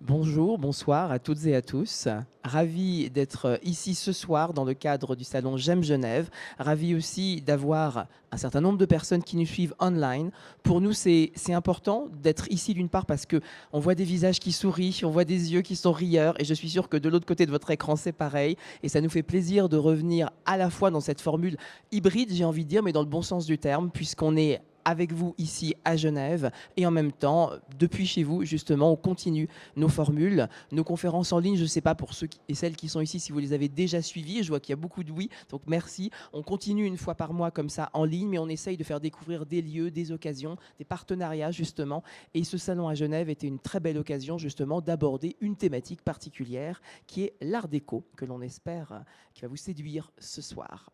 Bonjour, bonsoir à toutes et à tous. Ravi d'être ici ce soir dans le cadre du salon J'aime Genève. Ravi aussi d'avoir un certain nombre de personnes qui nous suivent online. Pour nous, c'est important d'être ici d'une part parce qu'on voit des visages qui sourient, on voit des yeux qui sont rieurs et je suis sûr que de l'autre côté de votre écran, c'est pareil. Et ça nous fait plaisir de revenir à la fois dans cette formule hybride, j'ai envie de dire, mais dans le bon sens du terme, puisqu'on est avec vous ici à Genève et en même temps, depuis chez vous, justement, on continue nos formules, nos conférences en ligne. Je ne sais pas pour ceux et celles qui sont ici si vous les avez déjà suivies. Je vois qu'il y a beaucoup de oui, donc merci. On continue une fois par mois comme ça en ligne, mais on essaye de faire découvrir des lieux, des occasions, des partenariats justement. Et ce salon à Genève était une très belle occasion justement d'aborder une thématique particulière qui est l'art déco, que l'on espère qui va vous séduire ce soir.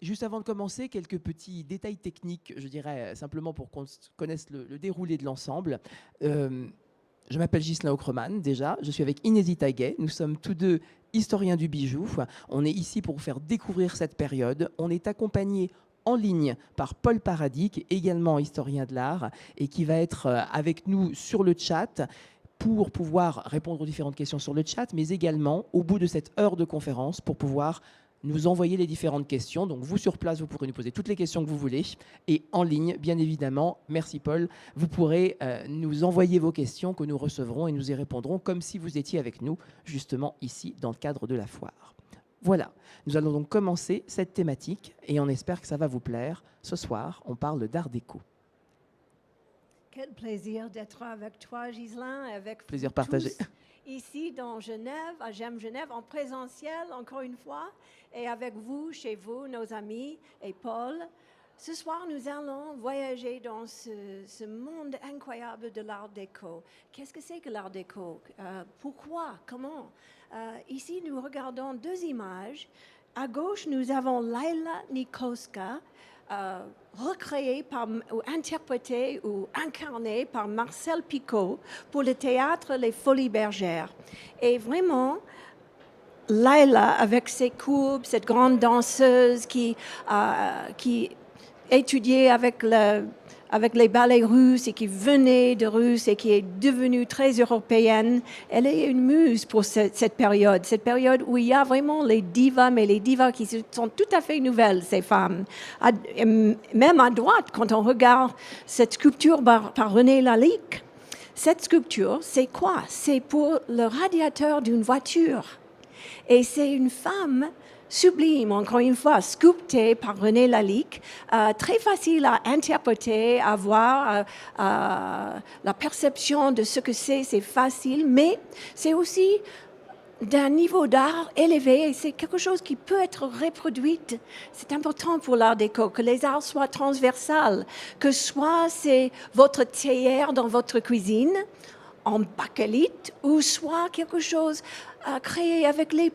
Juste avant de commencer, quelques petits détails techniques, je dirais simplement pour qu'on connaisse le déroulé de l'ensemble. Je m'appelle Ghislain Aucreman, déjà. Je suis avec Inesi Taguet. Nous sommes tous deux historiens du bijou. On est ici pour vous faire découvrir cette période. On est accompagné en ligne par Paul Paradis, qui est également historien de l'art et qui va être avec nous sur le chat pour pouvoir répondre aux différentes questions sur le chat, mais également au bout de cette heure de conférence pour pouvoir nous envoyer les différentes questions. Donc vous sur place, vous pourrez nous poser toutes les questions que vous voulez. Et en ligne, bien évidemment, merci Paul, vous pourrez nous envoyer vos questions que nous recevrons et nous y répondrons comme si vous étiez avec nous, justement ici, dans le cadre de la foire. Voilà, nous allons donc commencer cette thématique et on espère que ça va vous plaire. Ce soir, on parle d'art déco. Quel plaisir d'être avec toi, Ghislain, avec plaisir partagé. Ici dans Genève, à J'aime Genève, en présentiel encore une fois, et avec vous, chez vous, nos amis et Paul. Ce soir, nous allons voyager dans ce monde incroyable de l'art déco. Qu'est-ce que c'est que l'art déco? Pourquoi? Comment? Ici, nous regardons deux images. À gauche, nous avons Laila Nikoska, recréée ou interprétée ou incarnée par Marcel Picot pour le théâtre Les Folies Bergères. Et vraiment, Laila, avec ses courbes, cette grande danseuse qui étudiait avec les ballets russes et qui venait de Russe et qui est devenue très européenne, elle est une muse pour cette période où il y a vraiment les divas, mais les divas qui sont tout à fait nouvelles, ces femmes. Même à droite, quand on regarde cette sculpture par René Lalique, cette sculpture, c'est quoi? C'est pour le radiateur d'une voiture. Et c'est une femme sublime, encore une fois, sculptée par René Lalique, très facile à interpréter, à voir, la perception de ce que c'est facile, mais c'est aussi d'un niveau d'art élevé et c'est quelque chose qui peut être reproduit. C'est important pour l'art déco, que les arts soient transversales, que soit c'est votre théière dans votre cuisine, en bakélite, ou soit quelque chose créé avec les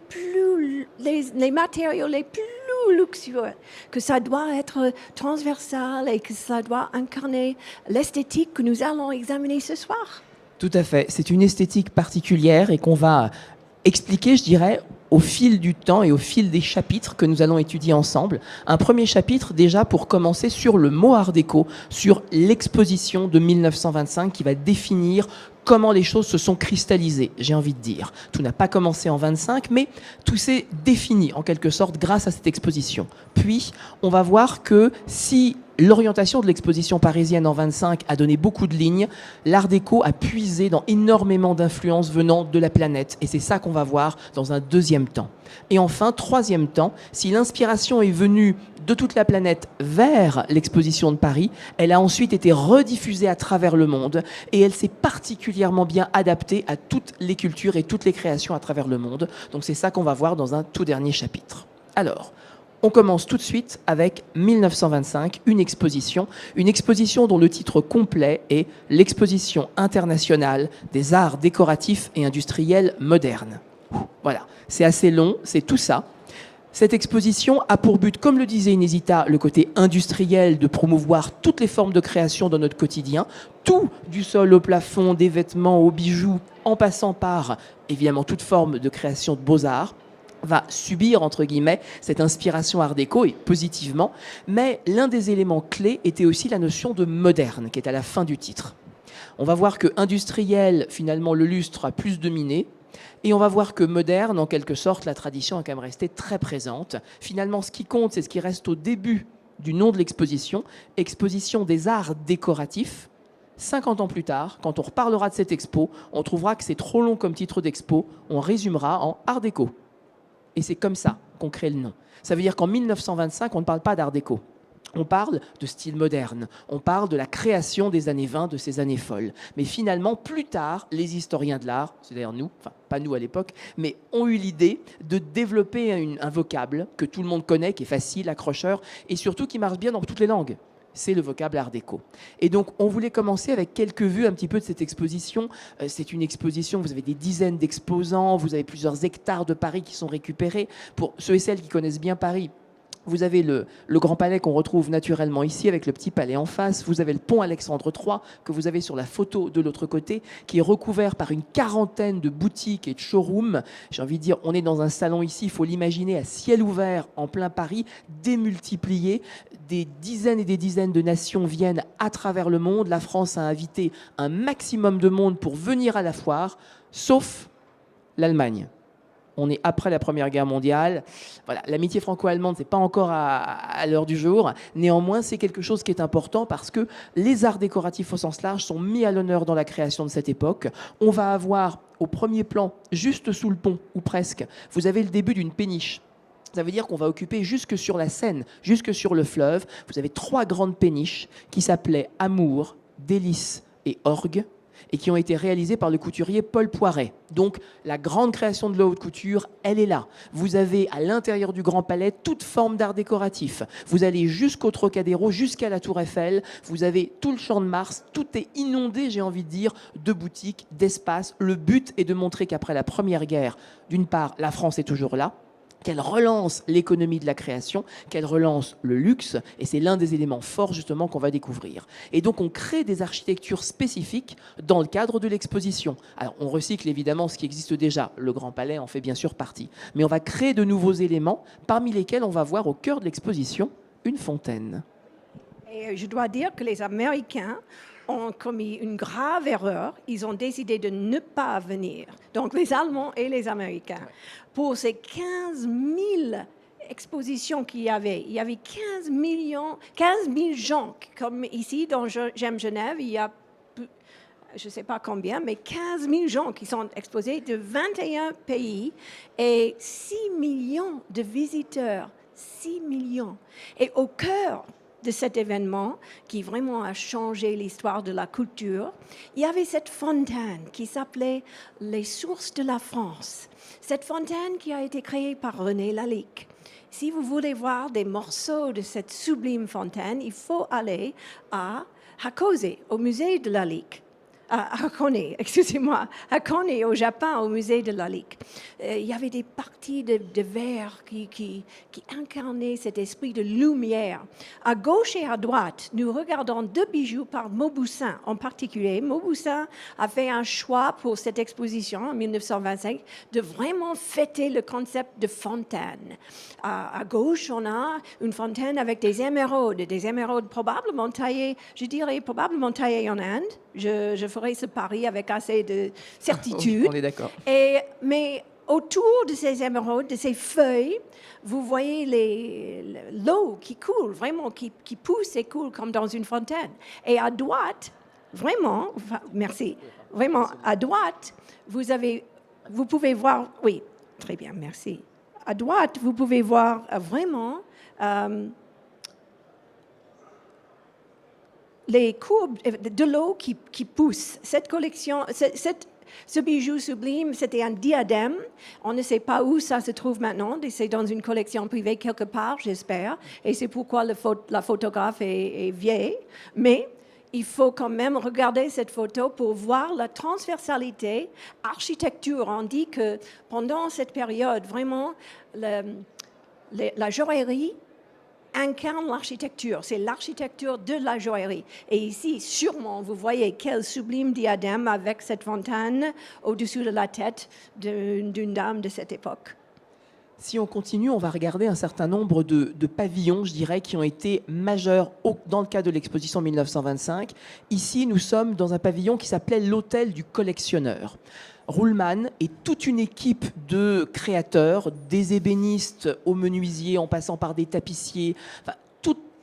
matériaux les plus luxueux, que ça doit être transversal et que ça doit incarner l'esthétique que nous allons examiner ce soir. Tout à fait. C'est une esthétique particulière et qu'on va expliquer, je dirais, au fil du temps et au fil des chapitres que nous allons étudier ensemble. Un premier chapitre déjà pour commencer sur le mot art déco, sur l'exposition de 1925 qui va définir comment les choses se sont cristallisées, j'ai envie de dire. Tout n'a pas commencé en 25, mais tout s'est défini en quelque sorte grâce à cette exposition. Puis, on va voir que si l'orientation de l'exposition parisienne en 25 a donné beaucoup de lignes, l'art déco a puisé dans énormément d'influences venant de la planète. Et c'est ça qu'on va voir dans un deuxième temps. Et enfin, troisième temps, si l'inspiration est venue de toute la planète vers l'exposition de Paris, elle a ensuite été rediffusée à travers le monde et elle s'est particulièrement bien adaptée à toutes les cultures et toutes les créations à travers le monde. Donc c'est ça qu'on va voir dans un tout dernier chapitre. Alors, on commence tout de suite avec 1925, une exposition dont le titre complet est l'Exposition internationale des arts décoratifs et industriels modernes. Voilà, c'est assez long, c'est tout ça. Cette exposition a pour but, comme le disait Inesita, le côté industriel de promouvoir toutes les formes de création dans notre quotidien, tout du sol au plafond, des vêtements aux bijoux, en passant par, évidemment, toute forme de création de beaux-arts, va subir, entre guillemets, cette inspiration art déco, et positivement. Mais l'un des éléments clés était aussi la notion de moderne, qui est à la fin du titre. On va voir que industriel, finalement, le lustre a plus dominé. Et on va voir que moderne, en quelque sorte, la tradition a quand même resté très présente. Finalement, ce qui compte, c'est ce qui reste au début du nom de l'exposition, exposition des arts décoratifs. 50 ans plus tard, quand on reparlera de cette expo, on trouvera que c'est trop long comme titre d'expo, on résumera en art déco. Et c'est comme ça qu'on crée le nom. Ça veut dire qu'en 1925, on ne parle pas d'art déco. On parle de style moderne, on parle de la création des années 20, de ces années folles. Mais finalement, plus tard, les historiens de l'art, c'est d'ailleurs nous, enfin pas nous à l'époque, mais ont eu l'idée de développer un vocable que tout le monde connaît, qui est facile, accrocheur, et surtout qui marche bien dans toutes les langues. C'est le vocable art déco. Et donc, on voulait commencer avec quelques vues un petit peu de cette exposition. C'est une exposition, vous avez des dizaines d'exposants, vous avez plusieurs hectares de Paris qui sont récupérés. Pour ceux et celles qui connaissent bien Paris, vous avez le Grand Palais qu'on retrouve naturellement ici avec le Petit Palais en face. Vous avez le pont Alexandre III que vous avez sur la photo de l'autre côté qui est recouvert par une quarantaine de boutiques et de showrooms. J'ai envie de dire, on est dans un salon ici, il faut l'imaginer à ciel ouvert en plein Paris, démultiplié. Des dizaines et des dizaines de nations viennent à travers le monde. La France a invité un maximum de monde pour venir à la foire, sauf l'Allemagne. On est après la Première Guerre mondiale. Voilà, l'amitié franco-allemande, c'est pas encore à l'heure du jour. Néanmoins, c'est quelque chose qui est important parce que les arts décoratifs au sens large sont mis à l'honneur dans la création de cette époque. On va avoir au premier plan, juste sous le pont, ou presque, vous avez le début d'une péniche. Ça veut dire qu'on va occuper jusque sur la Seine, jusque sur le fleuve. Vous avez 3 grandes péniches qui s'appelaient Amour, Délices et Orgue, et qui ont été réalisées par le couturier Paul Poiret. Donc, la grande création de la haute couture, elle est là. Vous avez à l'intérieur du Grand Palais toute forme d'art décoratif. Vous allez jusqu'au Trocadéro, jusqu'à la Tour Eiffel. Vous avez tout le Champ de Mars. Tout est inondé, j'ai envie de dire, de boutiques, d'espaces. Le but est de montrer qu'après la Première Guerre, d'une part, la France est toujours là, qu'elle relance l'économie de la création, qu'elle relance le luxe, et c'est l'un des éléments forts justement qu'on va découvrir. Et donc on crée des architectures spécifiques dans le cadre de l'exposition. Alors on recycle évidemment ce qui existe déjà, le Grand Palais en fait bien sûr partie, mais on va créer de nouveaux éléments, parmi lesquels on va voir au cœur de l'exposition une fontaine. Et je dois dire que les Américains ont commis une grave erreur. Ils ont décidé de ne pas venir. Donc les Allemands et les Américains. Ouais. Pour ces 15 000 expositions qu'il y avait 15 000 gens, comme ici dans J'aime Genève, il y a je ne sais pas combien, mais 15 000 gens qui sont exposés de 21 pays et 6 millions de visiteurs. 6 millions. Et au cœur de cet événement qui vraiment a changé l'histoire de la culture, il y avait cette fontaine qui s'appelait les Sources de la France. Cette fontaine qui a été créée par René Lalique. Si vous voulez voir des morceaux de cette sublime fontaine, il faut aller à Hakone, au musée de Lalique. Hakone, excusez-moi, Hakone au Japon, au musée de Lalique. Il y avait des parties de verre qui incarnaient cet esprit de lumière. À gauche et à droite, nous regardons 2 bijoux par Mauboussin en particulier. Mauboussin a fait un choix pour cette exposition en 1925 de vraiment fêter le concept de fontaine. À gauche, on a une fontaine avec des émeraudes probablement taillées, je dirais probablement taillées en Inde. Je ferai ce pari avec assez de certitude. On est d'accord. Mais autour de ces émeraudes, de ces feuilles, vous voyez l'eau qui coule, vraiment, qui pousse et coule comme dans une fontaine. Et à droite, vraiment, merci, vraiment, à droite, vous pouvez voir, oui, très bien, merci. À droite, vous pouvez voir vraiment les courbes de l'eau qui pousse. Cette collection, ce bijou sublime, c'était un diadème. On ne sait pas où ça se trouve maintenant. C'est dans une collection privée quelque part, j'espère. Et c'est pourquoi la photographe est vieille. Mais il faut quand même regarder cette photo pour voir la transversalité. Architecture, on dit que pendant cette période, vraiment, la joaillerie incarne l'architecture. C'est l'architecture de la joaillerie. Et ici, sûrement, vous voyez quel sublime diadème avec cette fontaine au-dessus de la tête d'une dame de cette époque. Si on continue, on va regarder un certain nombre de pavillons, je dirais, qui ont été majeurs dans le cadre de l'exposition 1925. Ici, nous sommes dans un pavillon qui s'appelait l'Hôtel du collectionneur. Ruhlmann et toute une équipe de créateurs, des ébénistes aux menuisiers, en passant par des tapissiers, enfin,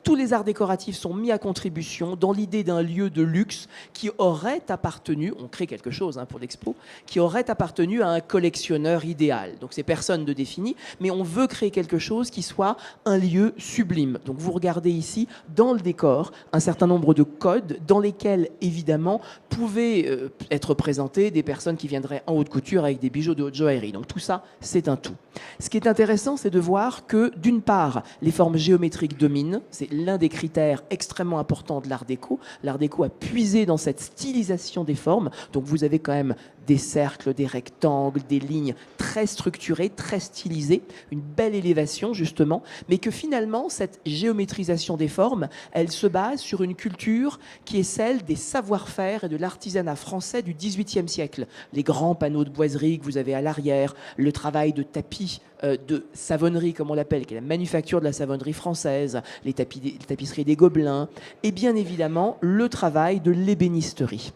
tous les arts décoratifs sont mis à contribution dans l'idée d'un lieu de luxe qui aurait appartenu, on crée quelque chose pour l'expo, qui aurait appartenu à un collectionneur idéal. Donc c'est personne de défini, mais on veut créer quelque chose qui soit un lieu sublime. Donc vous regardez ici, dans le décor, un certain nombre de codes dans lesquels, évidemment, pouvaient être présentés des personnes qui viendraient en haute couture avec des bijoux de haute joaillerie. Donc tout ça, c'est un tout. Ce qui est intéressant, c'est de voir que, d'une part, les formes géométriques dominent. C'est l'un des critères extrêmement importants de l'art déco. L'art déco a puisé dans cette stylisation des formes. Donc vous avez quand même des cercles, des rectangles, des lignes très structurées, très stylisées, une belle élévation justement, mais que finalement cette géométrisation des formes, elle se base sur une culture qui est celle des savoir-faire et de l'artisanat français du XVIIIe siècle. Les grands panneaux de boiserie que vous avez à l'arrière, le travail de tapis, de savonnerie comme on l'appelle, qui est la manufacture de la savonnerie française, les tapisseries des Gobelins, et bien évidemment le travail de l'ébénisterie.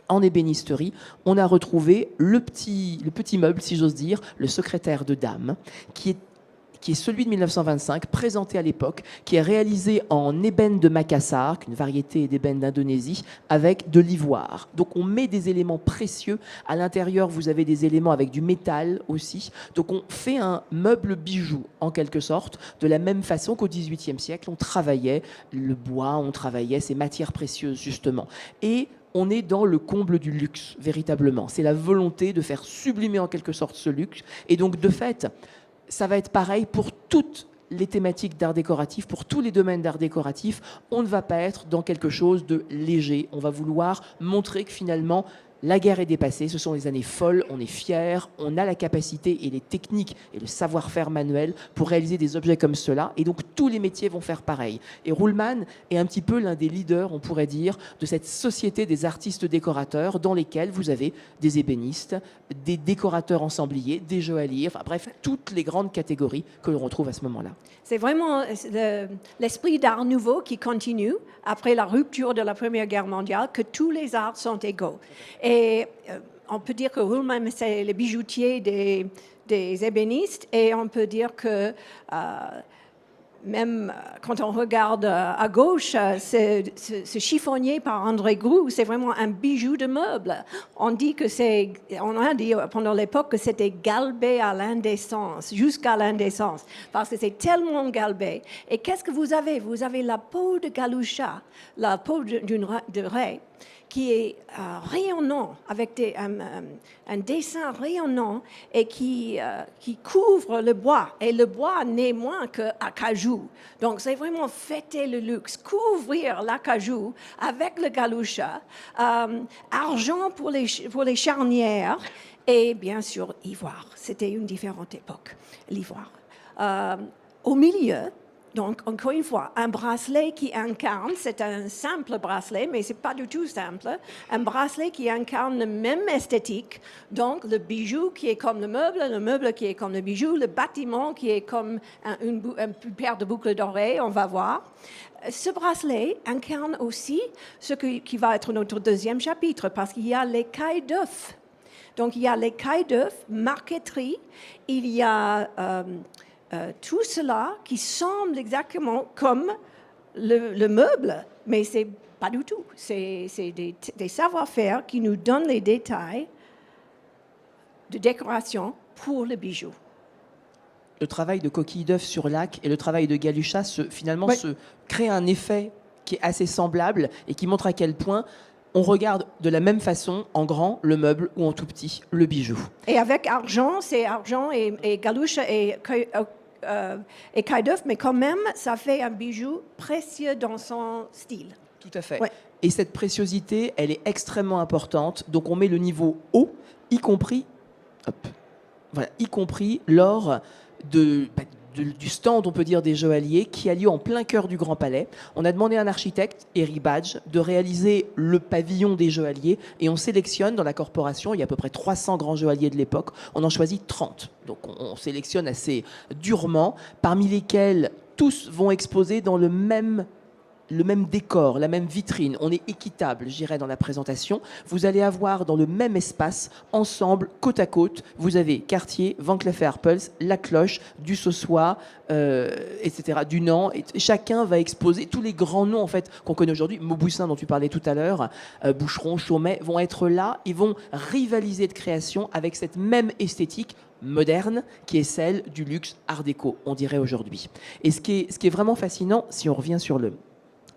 En ébénisterie, on a retrouvé le petit meuble, si j'ose dire, le secrétaire de dame, qui est celui de 1925, présenté à l'époque, qui est réalisé en ébène de Makassar, une variété d'ébène d'Indonésie, avec de l'ivoire. Donc on met des éléments précieux. À l'intérieur, vous avez des éléments avec du métal aussi. Donc on fait un meuble bijou, en quelque sorte, de la même façon qu'au XVIIIe siècle, on travaillait le bois, on travaillait ces matières précieuses, justement. Et on est dans le comble du luxe, véritablement. C'est la volonté de faire sublimer en quelque sorte ce luxe. Et donc, de fait, ça va être pareil pour toutes les thématiques d'art décoratif, pour tous les domaines d'art décoratif. On ne va pas être dans quelque chose de léger. On va vouloir montrer que finalement, la guerre est dépassée, ce sont des années folles, on est fiers, on a la capacité et les techniques et le savoir-faire manuel pour réaliser des objets comme cela, et donc tous les métiers vont faire pareil. Et Ruhlmann est un petit peu l'un des leaders, on pourrait dire, de cette société des artistes décorateurs dans lesquels vous avez des ébénistes, des décorateurs ensembliers, des joailliers, enfin bref, toutes les grandes catégories que l'on retrouve à ce moment-là. C'est vraiment l'esprit d'art nouveau qui continue après la rupture de la Première Guerre mondiale, que tous les arts sont égaux. Et on peut dire que Ruhlmann, c'est le bijoutier des ébénistes, et on peut dire que même quand on regarde à gauche, ce chiffonnier par André Groux, c'est vraiment un bijou de meuble. On a dit pendant l'époque que c'était galbé à l'indécence, jusqu'à l'indécence, parce que c'est tellement galbé. Et qu'est-ce que vous avez? Vous avez la peau de galoucha, la peau de raie, qui est rayonnant, avec un dessin rayonnant et qui couvre le bois. Et le bois n'est moins qu'acajou. Donc, c'est vraiment fêter le luxe, couvrir l'acajou avec le galoucha, argent pour les charnières et bien sûr, ivoire. C'était une différente époque, l'ivoire. Au milieu, donc, encore une fois, un bracelet qui incarne, c'est un simple bracelet, mais ce n'est pas du tout simple, un bracelet qui incarne la même esthétique, donc le bijou qui est comme le meuble qui est comme le bijou, le bâtiment qui est comme une paire de boucles d'oreilles, on va voir. Ce bracelet incarne aussi ce qui va être notre deuxième chapitre, parce qu'il y a l'écaille d'œuf. Donc, il y a l'écaille d'œuf, marqueterie, il y a tout cela qui semble exactement comme le meuble, mais ce n'est pas du tout. C'est des savoir-faire qui nous donnent les détails de décoration pour le bijou. Le travail de coquille d'œuf sur laque et le travail de galucha finalement se crée un effet qui est assez semblable et qui montre à quel point on regarde de la même façon, en grand, le meuble ou en tout petit, le bijou. Et avec argent, c'est argent et galouche et caille d'œuf, mais quand même, ça fait un bijou précieux dans son style. Tout à fait. Ouais. Et cette préciosité, elle est extrêmement importante. Donc on met le niveau haut, y compris lors du du stand, on peut dire, des joailliers qui a lieu en plein cœur du Grand Palais. On a demandé à un architecte, Eric Badge, de réaliser le pavillon des joailliers et on sélectionne dans la corporation, il y a à peu près 300 grands joailliers de l'époque, on en choisit 30. Donc on sélectionne assez durement, parmi lesquels tous vont exposer dans le même décor, la même vitrine. On est équitable, je dirais, dans la présentation. Vous allez avoir dans le même espace, ensemble, côte à côte, vous avez Cartier, Van Cleef & Arpels, La Cloche, du Saussois, etc., Dunant. Et chacun va exposer tous les grands noms en fait qu'on connaît aujourd'hui. Mauboussin, dont tu parlais tout à l'heure, Boucheron, Chaumet, vont être là et vont rivaliser de création avec cette même esthétique moderne qui est celle du luxe art déco, on dirait aujourd'hui. Et ce qui est vraiment fascinant, si on revient sur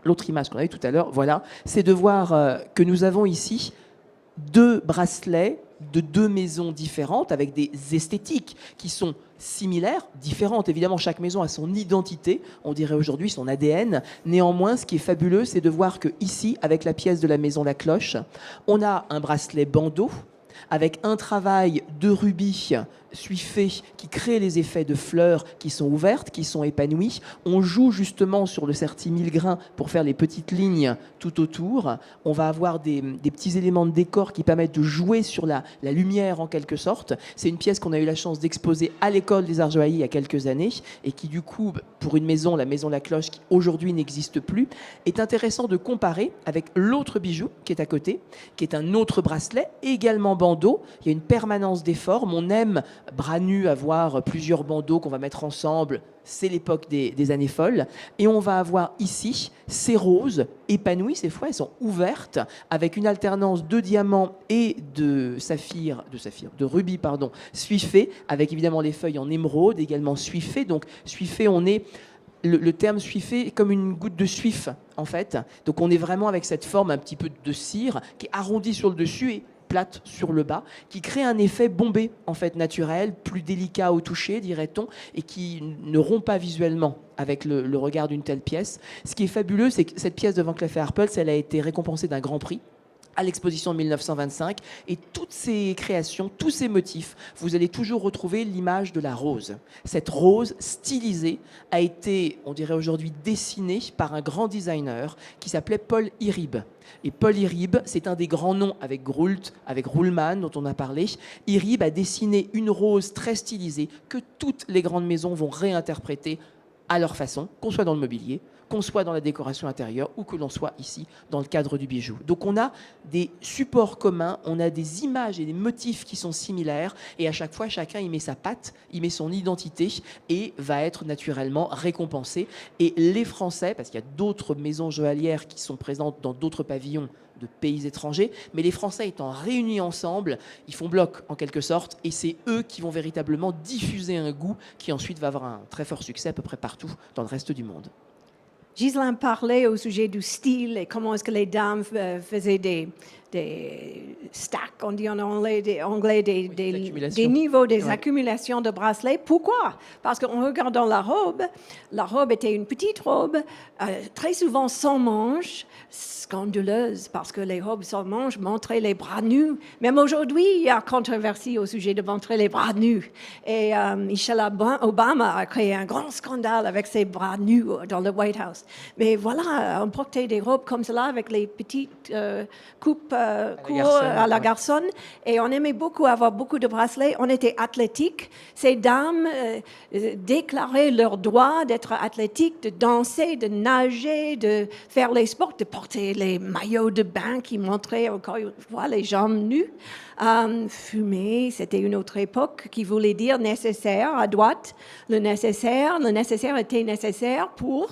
l'autre image qu'on a vue tout à l'heure, voilà, c'est de voir que nous avons ici 2 bracelets de 2 maisons différentes avec des esthétiques qui sont similaires, différentes. Évidemment, chaque maison a son identité, on dirait aujourd'hui son ADN. Néanmoins, ce qui est fabuleux, c'est de voir que ici, avec la pièce de la maison La Cloche, on a un bracelet bandeau avec un travail de rubis suiffé qui crée les effets de fleurs qui sont ouvertes, qui sont épanouies. On joue justement sur le certi 1000 grains pour faire les petites lignes tout autour. On va avoir des petits éléments de décor qui permettent de jouer sur la lumière en quelque sorte. C'est une pièce qu'on a eu la chance d'exposer à l'école des Arts Joailliers il y a quelques années et qui du coup, pour une maison, la maison La Cloche, qui aujourd'hui n'existe plus, est intéressant de comparer avec l'autre bijou qui est à côté, qui est un autre bracelet, également bandeau. Il y a une permanence des formes. On aime bras nus avoir plusieurs bandeaux qu'on va mettre ensemble. C'est l'époque des années folles. Et on va avoir ici ces roses épanouies, ces fois elles sont ouvertes, avec une alternance de diamants et de rubis, pardon, suiffés, avec évidemment les feuilles en émeraude, également suiffées. Donc suiffé, on est... Le terme suiffé est comme une goutte de suif, en fait. Donc on est vraiment avec cette forme un petit peu de cire qui est arrondie sur le dessus et plate sur le bas, qui crée un effet bombé, en fait, naturel, plus délicat au toucher, dirait-on, et qui ne rompt pas visuellement avec le regard d'une telle pièce. Ce qui est fabuleux, c'est que cette pièce de Van Cleef & Arpels, elle a été récompensée d'un grand prix à l'exposition de 1925, et toutes ces créations, tous ces motifs, vous allez toujours retrouver l'image de la rose. Cette rose stylisée a été, on dirait aujourd'hui, dessinée par un grand designer qui s'appelait Paul Irib. Et Paul Irib, c'est un des grands noms avec Groult, avec Ruhlmann, dont on a parlé. Irib a dessiné une rose très stylisée que toutes les grandes maisons vont réinterpréter à leur façon, qu'on soit dans le mobilier, qu'on soit dans la décoration intérieure ou que l'on soit ici dans le cadre du bijou. Donc on a des supports communs, on a des images et des motifs qui sont similaires et à chaque fois chacun y met sa patte, y met son identité et va être naturellement récompensé. Et les Français, parce qu'il y a d'autres maisons joaillières qui sont présentes dans d'autres pavillons de pays étrangers, mais les Français étant réunis ensemble, ils font bloc en quelque sorte, et c'est eux qui vont véritablement diffuser un goût qui ensuite va avoir un très fort succès à peu près partout dans le reste du monde. Ghislain parlait au sujet du style et comment est-ce que les dames faisaient des stacks, on dit en anglais, des niveaux, des accumulations de bracelets. Pourquoi? Parce qu'en regardant la robe était une petite robe, très souvent sans manches, scandaleuse, parce que les robes sans manches montraient les bras nus. Même aujourd'hui, il y a controversie au sujet de montrer les bras nus. Et Michelle Obama a créé un grand scandale avec ses bras nus dans le White House. Mais voilà, on portait des robes comme cela avec les petites coupes courtes à la garçonne. Et on aimait beaucoup avoir beaucoup de bracelets. On était athlétiques. Ces dames déclaraient leur droit d'être athlétiques, de danser, de nager, de faire les sports, de porter les maillots de bain qui montraient encore une fois les jambes nues. Fumer, c'était une autre époque qui voulait dire nécessaire à droite. Le nécessaire était nécessaire pour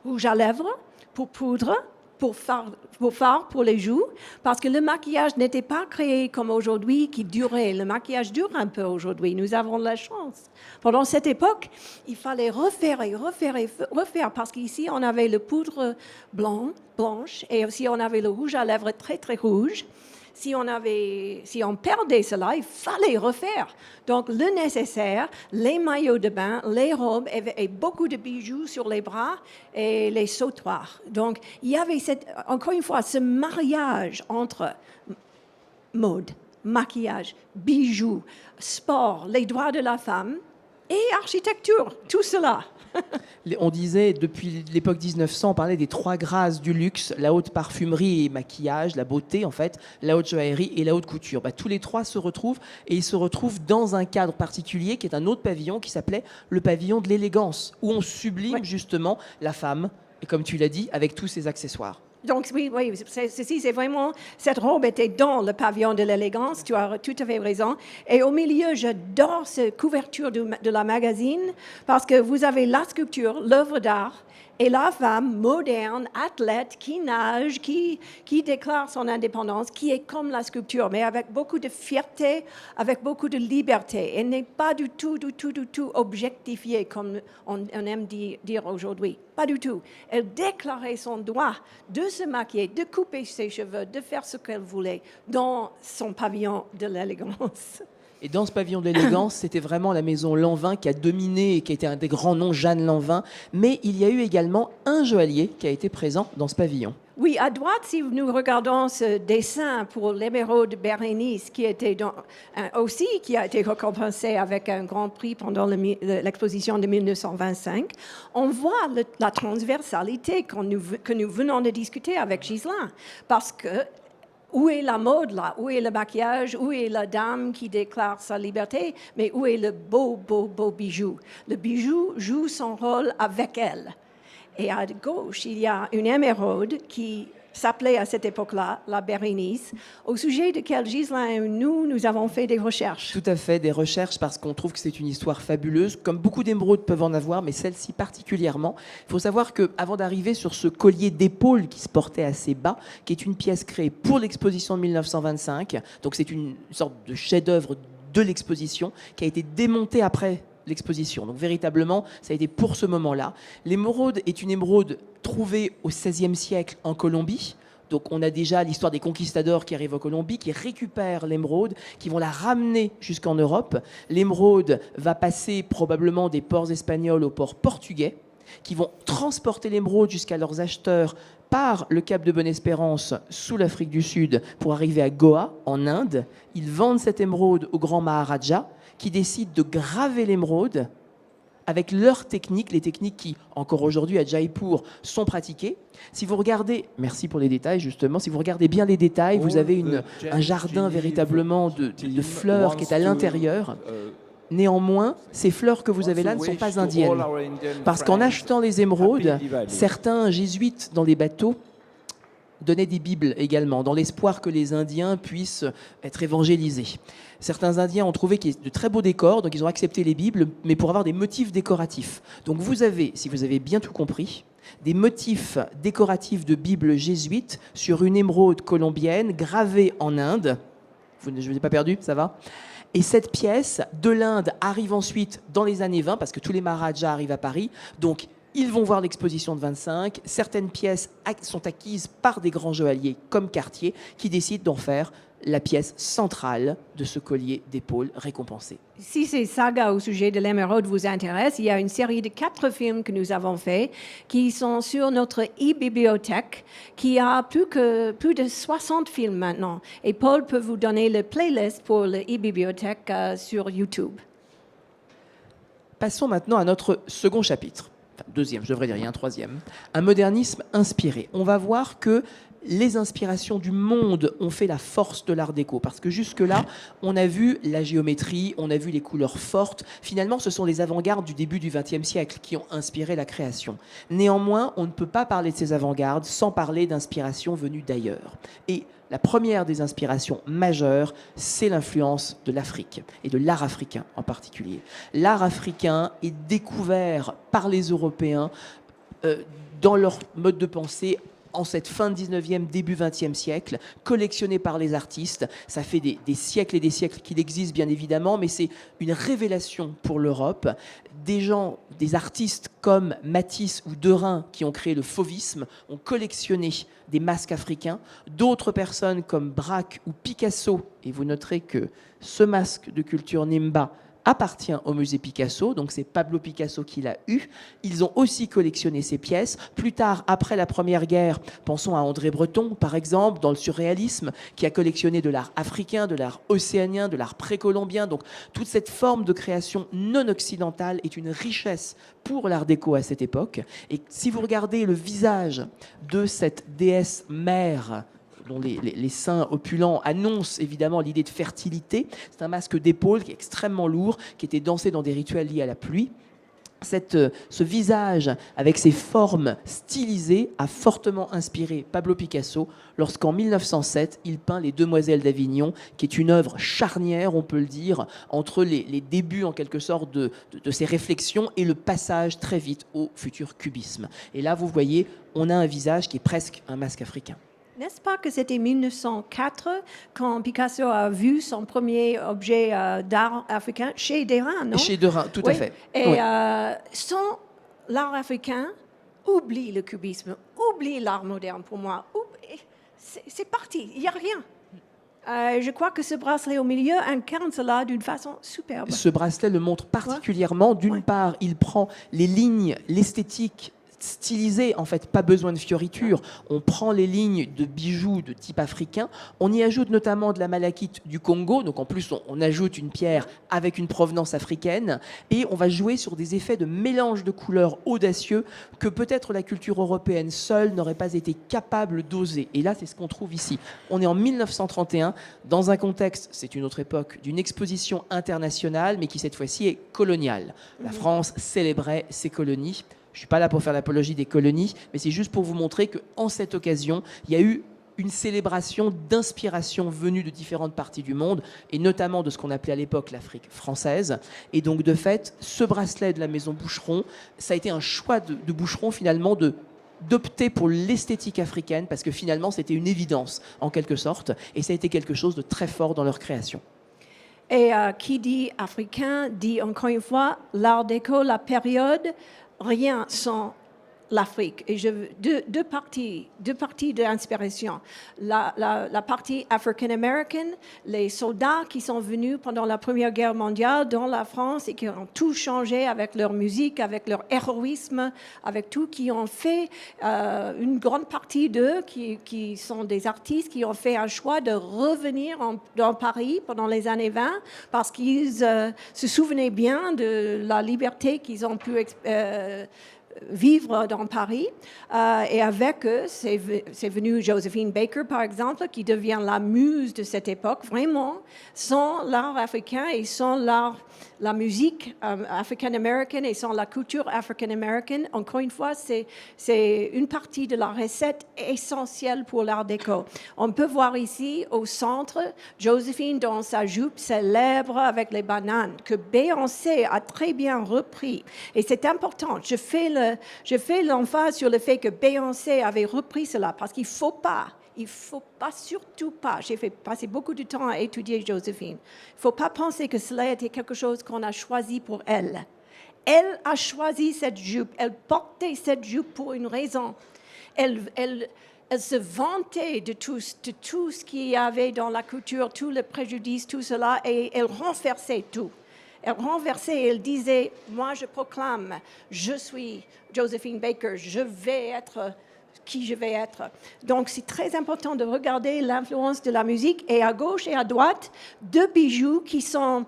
rouge à lèvres, pour poudre, pour fard pour les joues, parce que le maquillage n'était pas créé comme aujourd'hui, qui durait. Le maquillage dure un peu aujourd'hui. Nous avons de la chance. Pendant cette époque, il fallait refaire, parce qu'ici, on avait le poudre blanche, et aussi on avait le rouge à lèvres très, très rouge. Si on perdait cela, il fallait refaire. Donc, le nécessaire, les maillots de bain, les robes et beaucoup de bijoux sur les bras et les sautoirs. Donc, il y avait encore une fois ce mariage entre mode, maquillage, bijoux, sport, les droits de la femme, et architecture, tout cela. On disait, depuis l'époque 1900, on parlait des 3 grâces du luxe, la haute parfumerie et maquillage, la beauté en fait, la haute joaillerie et la haute couture. Tous les 3 se retrouvent, et ils se retrouvent dans un cadre particulier qui est un autre pavillon qui s'appelait le pavillon de l'élégance, où on sublime justement la femme, et comme tu l'as dit, avec tous ses accessoires. Donc oui, ceci c'est vraiment, cette robe était dans le pavillon de l'élégance, tu as tout à fait raison. Et au milieu, j'adore cette couverture de la magazine parce que vous avez la sculpture, l'œuvre d'art, et la femme moderne, athlète, qui nage, qui déclare son indépendance, qui est comme la sculpture, mais avec beaucoup de fierté, avec beaucoup de liberté. Elle n'est pas du tout objectifiée, comme on aime dire aujourd'hui. Pas du tout. Elle déclarait son droit de se maquiller, de couper ses cheveux, de faire ce qu'elle voulait dans son pavillon de l'élégance. Et dans ce pavillon de l'élégance, c'était vraiment la maison Lanvin qui a dominé et qui était un des grands noms, Jeanne Lanvin. Mais il y a eu également un joaillier qui a été présent dans ce pavillon. Oui, à droite, si nous regardons ce dessin pour l'émeraude de Bérénice, qui était aussi qui a été récompensé avec un grand prix pendant l'exposition de 1925, on voit la transversalité que nous venons de discuter avec Ghislain. Parce que où est la mode là? Où est le maquillage? Où est la dame qui déclare sa liberté? Mais où est le beau bijou? Le bijou joue son rôle avec elle. Et à gauche, il y a une émeraude qui s'appelait à cette époque-là la Bérénice, au sujet de laquelle Ghislain et nous avons fait des recherches. Tout à fait, des recherches, parce qu'on trouve que c'est une histoire fabuleuse, comme beaucoup d'émeraudes peuvent en avoir, mais celle-ci particulièrement. Il faut savoir qu'avant d'arriver sur ce collier d'épaule qui se portait assez bas, qui est une pièce créée pour l'exposition de 1925, donc c'est une sorte de chef-d'œuvre de l'exposition, qui a été démontée après l'exposition. Donc véritablement, ça a été pour ce moment-là. L'émeraude est une émeraude trouvée au XVIe siècle en Colombie. Donc on a déjà l'histoire des conquistadors qui arrivent en Colombie, qui récupèrent l'émeraude, qui vont la ramener jusqu'en Europe. L'émeraude va passer probablement des ports espagnols aux ports portugais, qui vont transporter l'émeraude jusqu'à leurs acheteurs par le cap de Bonne-Espérance sous l'Afrique du Sud pour arriver à Goa, en Inde. Ils vendent cette émeraude au grand Maharaja, qui décident de graver l'émeraude avec leurs techniques, les techniques qui, encore aujourd'hui, à Jaipur, sont pratiquées. Si vous regardez, merci pour les détails justement, si vous regardez bien les détails, vous avez un jardin véritablement de fleurs qui est à l'intérieur. Néanmoins, ces fleurs que vous avez là ne sont pas indiennes. Parce qu'en achetant les émeraudes, certains jésuites dans les bateaux donnaient des Bibles également, dans l'espoir que les Indiens puissent être évangélisés. Certains Indiens ont trouvé qu'il y a de très beaux décors, donc ils ont accepté les Bibles, mais pour avoir des motifs décoratifs. Donc vous avez, si vous avez bien tout compris, des motifs décoratifs de Bibles jésuites sur une émeraude colombienne gravée en Inde. Je ne vous ai pas perdu, ça va ? Et cette pièce de l'Inde arrive ensuite dans les années 20, parce que tous les Maharajas arrivent à Paris, donc ils vont voir l'exposition de 25. Certaines pièces sont acquises par des grands joailliers comme Cartier, qui décident d'en faire la pièce centrale de ce collier d'épaule récompensé. Si ces sagas au sujet de l'émeraude vous intéressent, il y a une série de 4 films que nous avons faits qui sont sur notre e-bibliothèque, qui a plus de 60 films maintenant. Et Paul peut vous donner le playlist pour le e-bibliothèque sur YouTube. Passons maintenant à notre second chapitre. Enfin, deuxième, je devrais dire, il y a un troisième. Un modernisme inspiré. On va voir que les inspirations du monde ont fait la force de l'art déco. Parce que jusque-là, on a vu la géométrie, on a vu les couleurs fortes. Finalement, ce sont les avant-gardes du début du XXe siècle qui ont inspiré la création. Néanmoins, on ne peut pas parler de ces avant-gardes sans parler d'inspiration venue d'ailleurs. Et la première des inspirations majeures, c'est l'influence de l'Afrique, et de l'art africain en particulier. L'art africain est découvert par les Européens dans leur mode de pensée en cette fin de 19e, début 20e siècle, collectionné par les artistes. Ça fait des siècles et des siècles qu'il existe, bien évidemment, mais c'est une révélation pour l'Europe. Des gens, des artistes comme Matisse ou Derain, qui ont créé le fauvisme, ont collectionné des masques africains. D'autres personnes comme Braque ou Picasso, et vous noterez que ce masque de culture Nimba appartient au musée Picasso, donc c'est Pablo Picasso qui l'a eu. Ils ont aussi collectionné ces pièces. Plus tard, après la Première Guerre, pensons à André Breton, par exemple, dans le surréalisme, qui a collectionné de l'art africain, de l'art océanien, de l'art précolombien. Donc toute cette forme de création non occidentale est une richesse pour l'art déco à cette époque. Et si vous regardez le visage de cette déesse mère, dont les seins opulents annoncent évidemment l'idée de fertilité. C'est un masque d'épaule qui est extrêmement lourd, qui était dansé dans des rituels liés à la pluie. Ce visage, avec ses formes stylisées, a fortement inspiré Pablo Picasso lorsqu'en 1907, il peint Les Demoiselles d'Avignon, qui est une œuvre charnière, on peut le dire, entre les débuts en quelque sorte de ses réflexions et le passage très vite au futur cubisme. Et là, vous voyez, on a un visage qui est presque un masque africain. N'est-ce pas que c'était 1904 quand Picasso a vu son premier objet d'art africain chez Derain, non? Chez Derain, tout à fait. Et oui. Sans l'art africain, oublie le cubisme, oublie l'art moderne pour moi. C'est parti, il n'y a rien. Je crois que ce bracelet au milieu incarne cela d'une façon superbe. Ce bracelet le montre particulièrement. D'une part, il prend les lignes, l'esthétique stylisé, en fait, pas besoin de fioritures. On prend les lignes de bijoux de type africain, on y ajoute notamment de la malachite du Congo, donc en plus on ajoute une pierre avec une provenance africaine, et on va jouer sur des effets de mélange de couleurs audacieux que peut-être la culture européenne seule n'aurait pas été capable d'oser. Et là, c'est ce qu'on trouve ici. On est en 1931, dans un contexte, c'est une autre époque, d'une exposition internationale, mais qui cette fois-ci est coloniale. La France célébrait ses colonies. Je ne suis pas là pour faire l'apologie des colonies, mais c'est juste pour vous montrer qu'en cette occasion, il y a eu une célébration d'inspiration venue de différentes parties du monde, et notamment de ce qu'on appelait à l'époque l'Afrique française. Et donc, de fait, ce bracelet de la maison Boucheron, ça a été un choix de Boucheron, finalement, d'opter pour l'esthétique africaine, parce que finalement, c'était une évidence, en quelque sorte, et ça a été quelque chose de très fort dans leur création. Et qui dit africain dit encore une fois l'art déco, la période, rien sans l'Afrique. Et deux parties d'inspiration. La partie African-American, les soldats qui sont venus pendant la Première Guerre mondiale dans la France et qui ont tout changé avec leur musique, avec leur héroïsme, avec tout, qui ont fait une grande partie d'eux, qui sont des artistes, qui ont fait un choix de revenir dans Paris pendant les années 20 parce qu'ils se souvenaient bien de la liberté qu'ils ont pu vivre dans Paris. Et avec eux, c'est venu Josephine Baker, par exemple, qui devient la muse de cette époque. Vraiment, sans l'art africain et sans la musique africaine-américaine et sans la culture africaine-américaine, encore une fois, c'est une partie de la recette essentielle pour l'art déco. On peut voir ici, au centre, Josephine dans sa jupe célèbre avec les bananes, que Beyoncé a très bien repris. Et c'est important. Je fais l'emphase sur le fait que Beyoncé avait repris cela, parce qu'il ne faut pas, surtout pas, j'ai passé beaucoup de temps à étudier Josephine, il ne faut pas penser que cela était quelque chose qu'on a choisi pour elle. Elle a choisi cette jupe, elle portait cette jupe pour une raison. Elle se vantait de tout ce qu'il y avait dans la culture, tout le préjudice, tout cela, et elle renversait tout. Elle renversait et elle disait, moi je proclame, je suis Josephine Baker, je vais être qui je vais être. Donc c'est très important de regarder l'influence de la musique, et à gauche et à droite, deux bijoux qui sont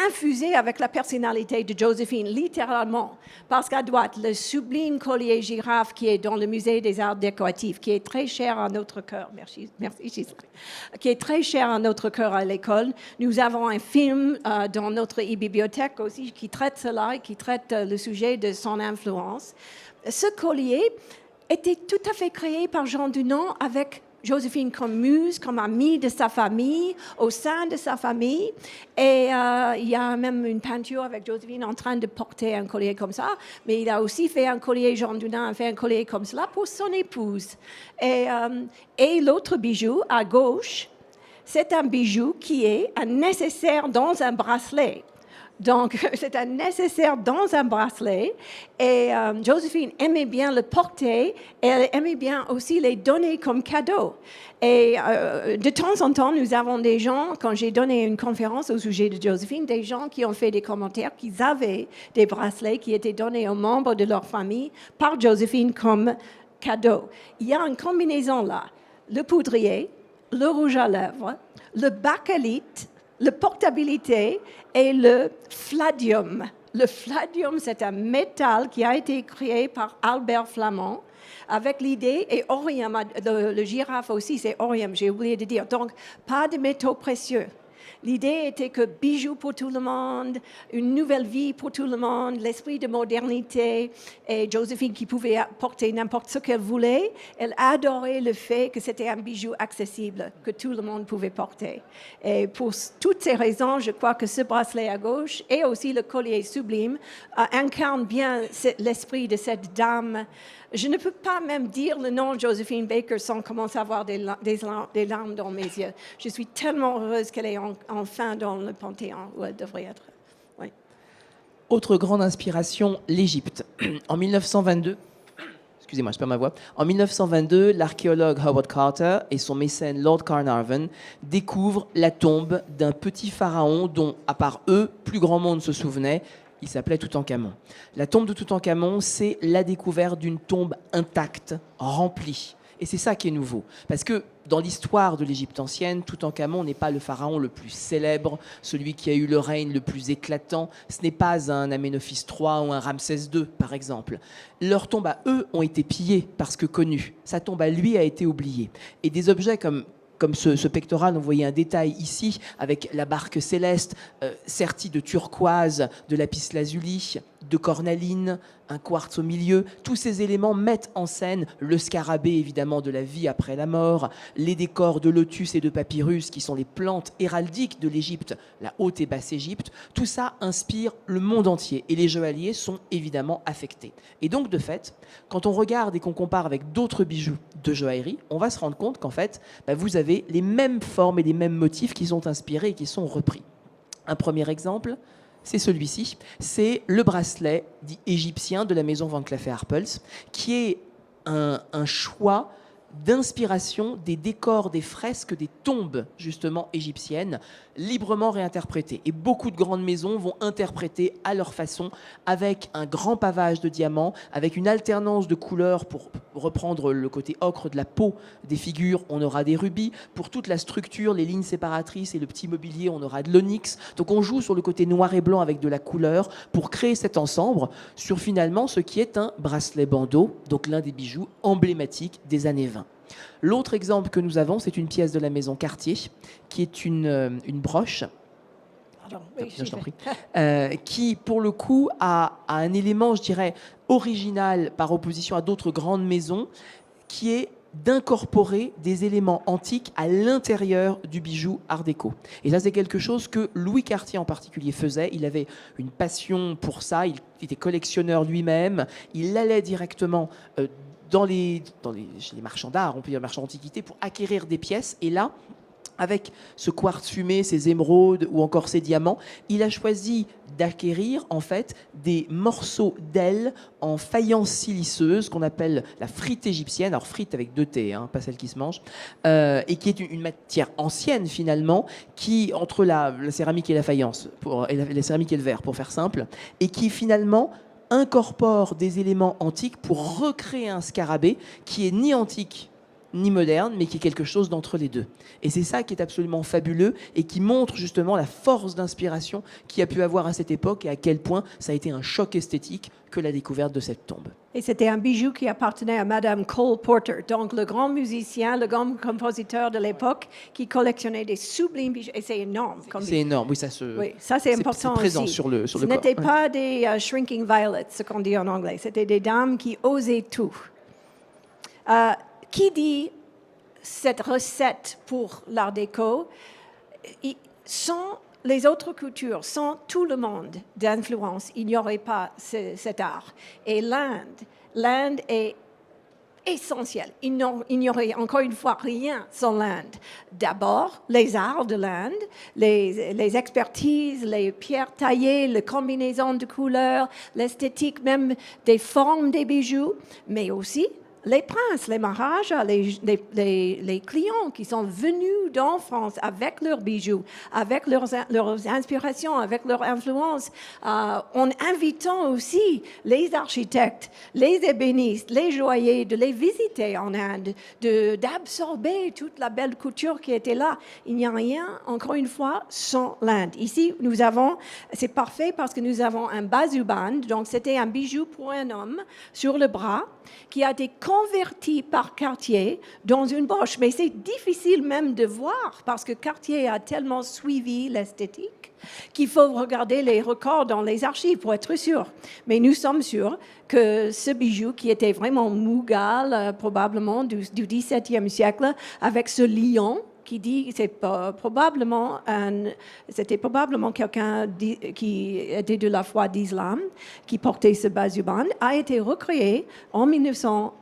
infusés avec la personnalité de Josephine, littéralement. Parce qu'à droite, le sublime collier girafe qui est dans le musée des arts décoratifs, qui est très cher à notre cœur, merci Gisèle, qui est très cher à notre cœur à l'école. Nous avons un film dans notre e-bibliothèque aussi qui traite cela, et qui traite le sujet de son influence. Ce collier était tout à fait créé par Jean Dunant avec Josephine comme muse, comme amie de sa famille, au sein de sa famille. Et il y a même une peinture avec Josephine en train de porter un collier comme ça. Mais il a aussi fait un collier, Jean Dunant a fait un collier comme cela pour son épouse. Et l'autre bijou, à gauche, c'est un bijou qui est un nécessaire dans un bracelet. Donc, c'était nécessaire dans un bracelet. Et Joséphine aimait bien le porter et elle aimait bien aussi les donner comme cadeau. Et de temps en temps, nous avons des gens, quand j'ai donné une conférence au sujet de Joséphine, des gens qui ont fait des commentaires qu'ils avaient des bracelets qui étaient donnés aux membres de leur famille par Joséphine comme cadeau. Il y a une combinaison là. Le poudrier, le rouge à lèvres, le bakélite, la portabilité et le fladium. Le fladium, c'est un métal qui a été créé par Albert Flamand avec l'idée, et Orium, le girafe aussi, c'est Orium, j'ai oublié de dire. Donc, pas de métaux précieux. L'idée était que bijoux pour tout le monde, une nouvelle vie pour tout le monde, l'esprit de modernité. Et Joséphine, qui pouvait porter n'importe ce qu'elle voulait, elle adorait le fait que c'était un bijou accessible, que tout le monde pouvait porter. Et pour toutes ces raisons, je crois que ce bracelet à gauche et aussi le collier sublime incarnent bien l'esprit de cette dame. Je ne peux pas même dire le nom Joséphine Baker sans commencer à avoir des larmes dans mes yeux. Je suis tellement heureuse qu'elle est enfin dans le Panthéon où elle devrait être. Oui. Autre grande inspiration, l'Égypte. En 1922, excusez-moi, je perds ma voix. En 1922, l'archéologue Howard Carter et son mécène Lord Carnarvon découvrent la tombe d'un petit pharaon dont, à part eux, plus grand monde se souvenait. Il s'appelait Toutankhamon. La tombe de Toutankhamon, c'est la découverte d'une tombe intacte, remplie. Et c'est ça qui est nouveau. Parce que dans l'histoire de l'Égypte ancienne, Toutankhamon n'est pas le pharaon le plus célèbre, celui qui a eu le règne le plus éclatant. Ce n'est pas un Aménophis III ou un Ramsès II, par exemple. Leurs tombes à eux ont été pillées parce que connues. Sa tombe à lui a été oubliée. Et des objets comme ce pectoral, vous voyez un détail ici, avec la barque céleste, sertie de turquoise, de lapis-lazuli, de cornaline, un quartz au milieu. Tous ces éléments mettent en scène le scarabée, évidemment, de la vie après la mort, les décors de lotus et de papyrus, qui sont les plantes héraldiques de l'Égypte, la haute et basse Égypte. Tout ça inspire le monde entier. Et les joailliers sont évidemment affectés. Et donc, de fait, quand on regarde et qu'on compare avec d'autres bijoux de joaillerie, on va se rendre compte qu'en fait, vous avez les mêmes formes et les mêmes motifs qui sont inspirés et qui sont repris. Un premier exemple, c'est celui-ci. C'est le bracelet dit égyptien de la maison Van Cleef & Arpels, qui est un choix d'inspiration des décors, des fresques, des tombes justement égyptiennes, librement réinterprétées. Et beaucoup de grandes maisons vont interpréter à leur façon, avec un grand pavage de diamants, avec une alternance de couleurs pour reprendre le côté ocre de la peau des figures, on aura des rubis. Pour toute la structure, les lignes séparatrices et le petit mobilier, on aura de l'onyx. Donc on joue sur le côté noir et blanc avec de la couleur pour créer cet ensemble sur finalement ce qui est un bracelet bandeau, donc l'un des bijoux emblématiques des années 20. L'autre exemple que nous avons, c'est une pièce de la maison Cartier, qui est une broche, je t'en prie, qui, pour le coup, a un élément, je dirais, original par opposition à d'autres grandes maisons, qui est d'incorporer des éléments antiques à l'intérieur du bijou art déco. Et ça, c'est quelque chose que Louis Cartier en particulier faisait. Il avait une passion pour ça, il était collectionneur lui-même, il allait directement chez les marchands d'art, on peut dire marchands d'antiquité, pour acquérir des pièces. Et là, avec ce quartz fumé, ces émeraudes ou encore ces diamants, il a choisi d'acquérir en fait des morceaux d'ailes en faïence siliceuse qu'on appelle la frite égyptienne, alors frite avec 2 T, hein, pas celle qui se mange, et qui est une matière ancienne finalement, qui entre la céramique et la faïence, la céramique et le verre pour faire simple, et qui finalement incorpore des éléments antiques pour recréer un scarabée qui est ni antique ni moderne, mais qui est quelque chose d'entre les deux. Et c'est ça qui est absolument fabuleux et qui montre justement la force d'inspiration qu'il y a pu avoir à cette époque et à quel point ça a été un choc esthétique que la découverte de cette tombe. Et c'était un bijou qui appartenait à Madame Cole Porter, donc le grand musicien, le grand compositeur de l'époque qui collectionnait des sublimes bijoux. Et c'est énorme. C'est énorme, oui, ça c'est important présent aussi. Sur le Ce corps. n'était pas des shrinking violets, ce qu'on dit en anglais. C'était des dames qui osaient tout. Qui dit cette recette pour l'art déco, sans les autres cultures, sans tout le monde d'influence, il n'y aurait pas cet art. Et l'Inde est essentiel. Il n'y aurait encore une fois rien sans l'Inde. D'abord, les arts de l'Inde, les expertises, les pierres taillées, les combinaisons de couleurs, l'esthétique même des formes des bijoux, mais aussi les princes, les maharajas, les clients qui sont venus en France avec leurs bijoux, avec leurs inspirations, avec leur influence, en invitant aussi les architectes, les ébénistes, les joailliers de les visiter en Inde, d'absorber toute la belle couture qui était là. Il n'y a rien, encore une fois, sans l'Inde. Ici, c'est parfait parce que nous avons un bazuban, donc c'était un bijou pour un homme sur le bras qui a été converti par Cartier dans une broche. Mais c'est difficile même de voir parce que Cartier a tellement suivi l'esthétique qu'il faut regarder les records dans les archives pour être sûr. Mais nous sommes sûrs que ce bijou, qui était vraiment mughal, probablement du XVIIe siècle, avec ce lion, qui dit que c'était probablement quelqu'un qui était de la foi d'islam, qui portait ce bazuban, a été recréé en 1900,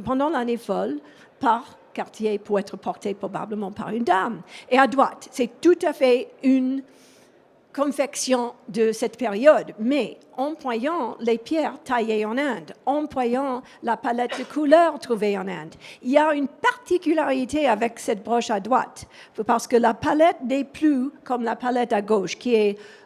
pendant l'année folle, par Cartier pour être porté probablement par une dame. Et à droite, c'est tout à fait une confection de cette période, mais employant les pierres taillées en Inde, employant la palette de couleurs trouvée en Inde. Il y a une particularité avec cette broche à droite, parce que la palette n'est plus comme la palette à gauche,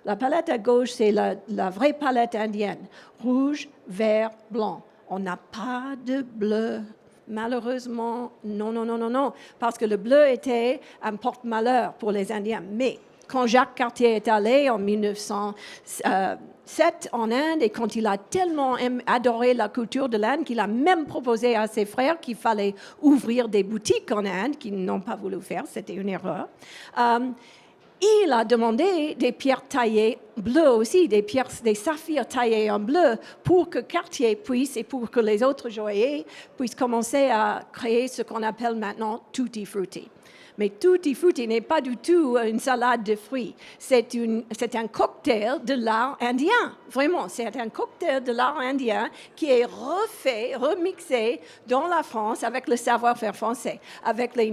la palette à gauche, c'est la vraie palette indienne, rouge, vert, blanc. On n'a pas de bleu. Malheureusement, non, parce que le bleu était un porte-malheur pour les Indiens, mais quand Jacques Cartier est allé en 1907 en Inde et quand il a tellement adoré la culture de l'Inde qu'il a même proposé à ses frères qu'il fallait ouvrir des boutiques en Inde, qu'ils n'ont pas voulu faire, c'était une erreur. Il a demandé des pierres taillées bleues aussi, des saphirs taillés en bleu pour que Cartier puisse et pour que les autres joailliers puissent commencer à créer ce qu'on appelle maintenant tutti frutti. Mais tutti frutti n'est pas du tout une salade de fruits. C'est un cocktail de l'art indien. Vraiment, c'est un cocktail de l'art indien qui est remixé dans la France avec le savoir-faire français, avec la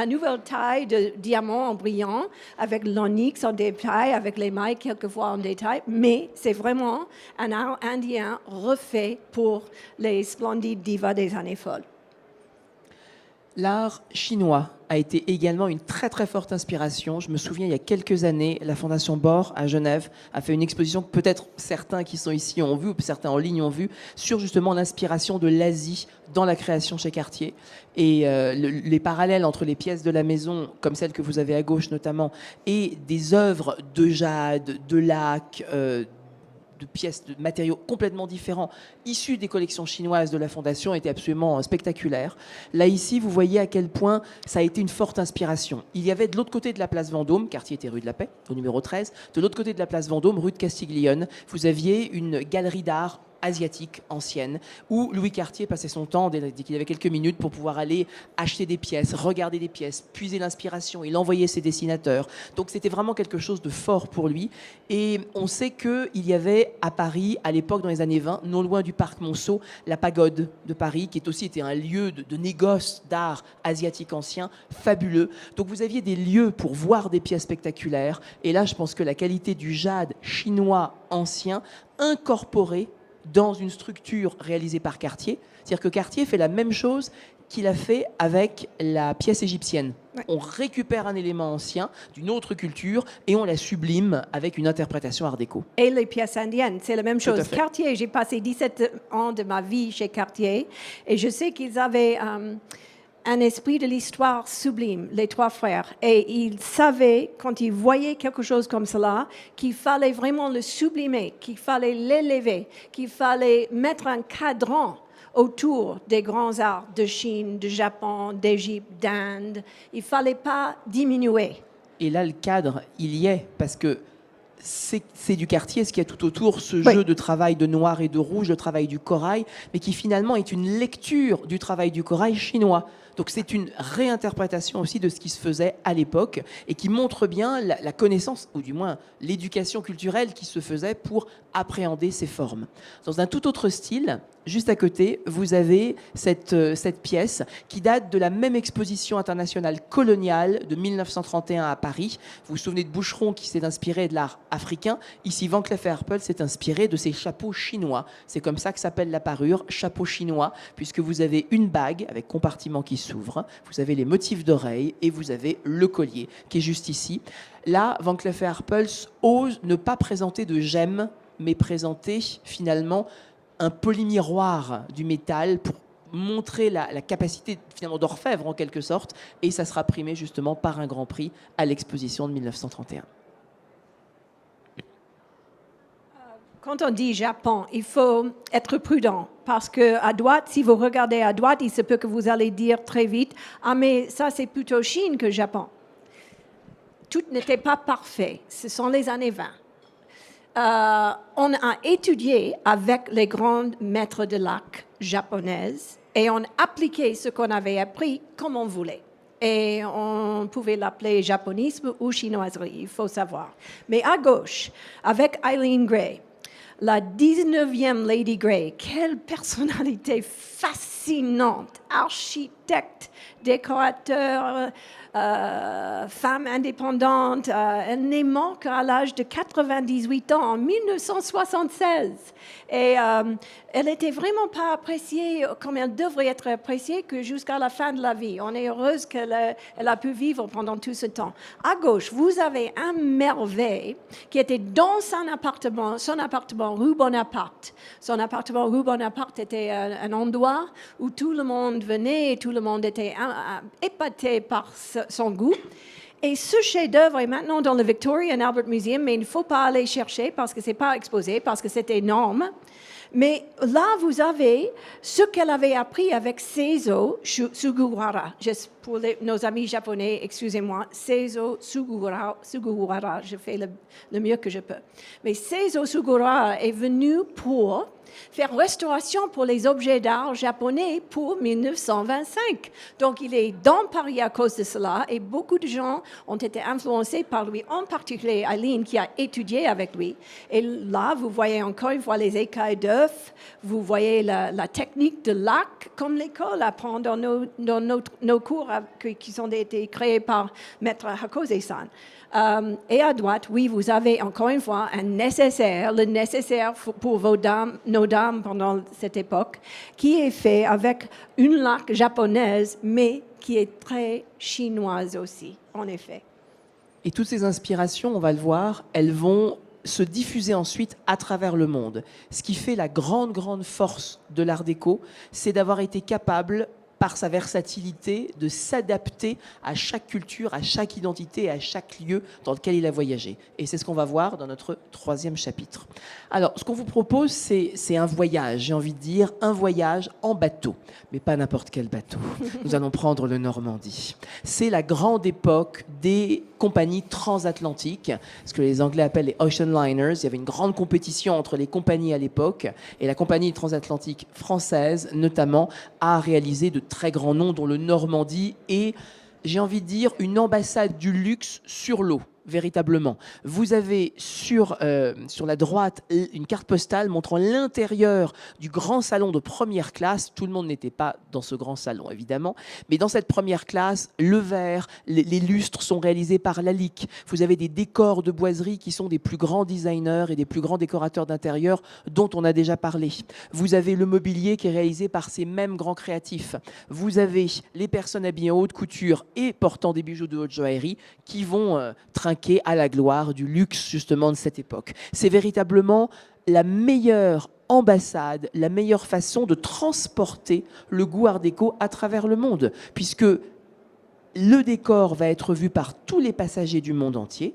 nouvelle taille de diamants en brillant, avec l'onyx en détail, avec les mailles quelquefois en détail. Mais c'est vraiment un art indien refait pour les splendides divas des années folles. L'art chinois a été également une très très forte inspiration. Je me souviens, il y a quelques années, la Fondation Bor à Genève a fait une exposition que peut-être certains qui sont ici ont vu, ou certains en ligne ont vu, sur justement l'inspiration de l'Asie dans la création chez Cartier. Et les parallèles entre les pièces de la maison, comme celle que vous avez à gauche notamment, et des œuvres de jade, de laque, de pièces, de matériaux complètement différents, issus des collections chinoises de la Fondation, étaient absolument spectaculaires. Là, ici, vous voyez à quel point ça a été une forte inspiration. Il y avait de l'autre côté de la place Vendôme, Cartier était rue de la Paix, au numéro 13, de l'autre côté de la place Vendôme, rue de Castiglione, vous aviez une galerie d'art asiatique ancienne, où Louis Cartier passait son temps, dès qu'il avait quelques minutes, pour pouvoir aller acheter des pièces, regarder des pièces, puiser l'inspiration. Il envoyait ses dessinateurs. Donc c'était vraiment quelque chose de fort pour lui. Et on sait qu'il y avait à Paris, à l'époque, dans les années 20, non loin du parc Monceau, la Pagode de Paris, qui était un lieu de négoce d'art asiatique ancien, fabuleux. Donc vous aviez des lieux pour voir des pièces spectaculaires. Et là, je pense que la qualité du jade chinois ancien, incorporé dans une structure réalisée par Cartier. C'est-à-dire que Cartier fait la même chose qu'il a fait avec la pièce égyptienne. Ouais. On récupère un élément ancien d'une autre culture et on la sublime avec une interprétation art déco. Et les pièces indiennes, c'est la même chose. Cartier, j'ai passé 17 ans de ma vie chez Cartier et je sais qu'ils avaient un esprit de l'histoire sublime, les trois frères. Et ils savaient, quand ils voyaient quelque chose comme cela, qu'il fallait vraiment le sublimer, qu'il fallait l'élever, qu'il fallait mettre un cadran autour des grands arts de Chine, de Japon, d'Égypte, d'Inde. Il ne fallait pas diminuer. Et là, le cadre, il y est, parce que c'est du quartier, ce qu'il y a tout autour, ce jeu de travail de noir et de rouge, le travail du corail, mais qui finalement est une lecture du travail du corail chinois. Donc c'est une réinterprétation aussi de ce qui se faisait à l'époque et qui montre bien la connaissance, ou du moins l'éducation culturelle qui se faisait pour appréhender ces formes. Dans un tout autre style, juste à côté, vous avez cette pièce qui date de la même exposition internationale coloniale de 1931 à Paris. Vous vous souvenez de Boucheron qui s'est inspiré de l'art africain. Ici, Van Cleef & Arpels s'est inspiré de ces chapeaux chinois. C'est comme ça que s'appelle la parure, chapeau chinois, puisque vous avez une bague avec compartiment qui s'ouvre, vous avez les motifs d'oreilles et vous avez le collier qui est juste ici. Là, Van Cleef & Arpels ose ne pas présenter de gemmes, mais présenter finalement un polymiroir du métal pour montrer la capacité finalement d'orfèvre en quelque sorte, et ça sera primé justement par un grand prix à l'exposition de 1931. Quand on dit Japon, il faut être prudent parce que à droite, si vous regardez à droite, il se peut que vous allez dire très vite « Ah mais ça c'est plutôt Chine que Japon ». Tout n'était pas parfait, ce sont les années 20. On a étudié avec les grands maîtres de l'art japonaises et on appliquait ce qu'on avait appris comme on voulait. Et on pouvait l'appeler japonisme ou chinoiserie, il faut savoir. Mais à gauche, avec Eileen Gray, la 19e Lady Gray, quelle personnalité fascinante, architecte, décorateur, femme indépendante. Elle n'est morte qu'à l'âge de 98 ans en 1976. Et elle n'était vraiment pas appréciée comme elle devrait être appréciée que jusqu'à la fin de la vie. On est heureuse qu'elle a pu vivre pendant tout ce temps. À gauche, vous avez un merveille qui était dans son appartement rue Bonaparte. Son appartement rue Bonaparte était un endroit où tout le monde venait et tout le monde était épaté par son goût. Et ce chef-d'œuvre est maintenant dans le Victoria and Albert Museum, mais il ne faut pas aller chercher parce que ce n'est pas exposé, parce que c'est énorme. Mais là, vous avez ce qu'elle avait appris avec Seizo Sugawara. Pour nos amis japonais, excusez-moi, Seizo Sugawara, je fais le mieux que je peux. Mais Seizo Sugawara est venu pour faire restauration pour les objets d'art japonais pour 1925. Donc, il est dans Paris à cause de cela et beaucoup de gens ont été influencés par lui, en particulier Eileen qui a étudié avec lui. Et là, vous voyez encore une fois les écailles d'œufs, vous voyez la technique de lac, comme l'école apprend dans nos cours qui ont été créés par Maître Hakose-san. Et à droite, oui, vous avez encore une fois un nécessaire, le nécessaire pour nos dames pendant cette époque, qui est fait avec une laque japonaise, mais qui est très chinoise aussi, en effet. Et toutes ces inspirations, on va le voir, elles vont se diffuser ensuite à travers le monde. Ce qui fait la grande, grande force de l'art déco, c'est d'avoir été capable, par sa versatilité, de s'adapter à chaque culture, à chaque identité, à chaque lieu dans lequel il a voyagé. Et c'est ce qu'on va voir dans notre troisième chapitre. Alors, ce qu'on vous propose, c'est un voyage, j'ai envie de dire, un voyage en bateau. Mais pas n'importe quel bateau. Nous allons prendre le Normandie. C'est la grande époque des compagnies transatlantiques, ce que les Anglais appellent les Ocean Liners. Il y avait une grande compétition entre les compagnies à l'époque, et la compagnie transatlantique française, notamment, a réalisé de très grands noms, dont le Normandie est, j'ai envie de dire, une ambassade du luxe sur l'eau. Véritablement. Vous avez sur la droite une carte postale montrant l'intérieur du grand salon de première classe. Tout le monde n'était pas dans ce grand salon, évidemment. Mais dans cette première classe, le verre, les lustres sont réalisés par Lalique. Vous avez des décors de boiserie qui sont des plus grands designers et des plus grands décorateurs d'intérieur dont on a déjà parlé. Vous avez le mobilier qui est réalisé par ces mêmes grands créatifs. Vous avez les personnes habillées en haute couture et portant des bijoux de haute joaillerie qui vont trinquer à la gloire du luxe justement de cette époque. C'est véritablement la meilleure ambassade, la meilleure façon de transporter le goût art déco à travers le monde, puisque le décor va être vu par tous les passagers du monde entier.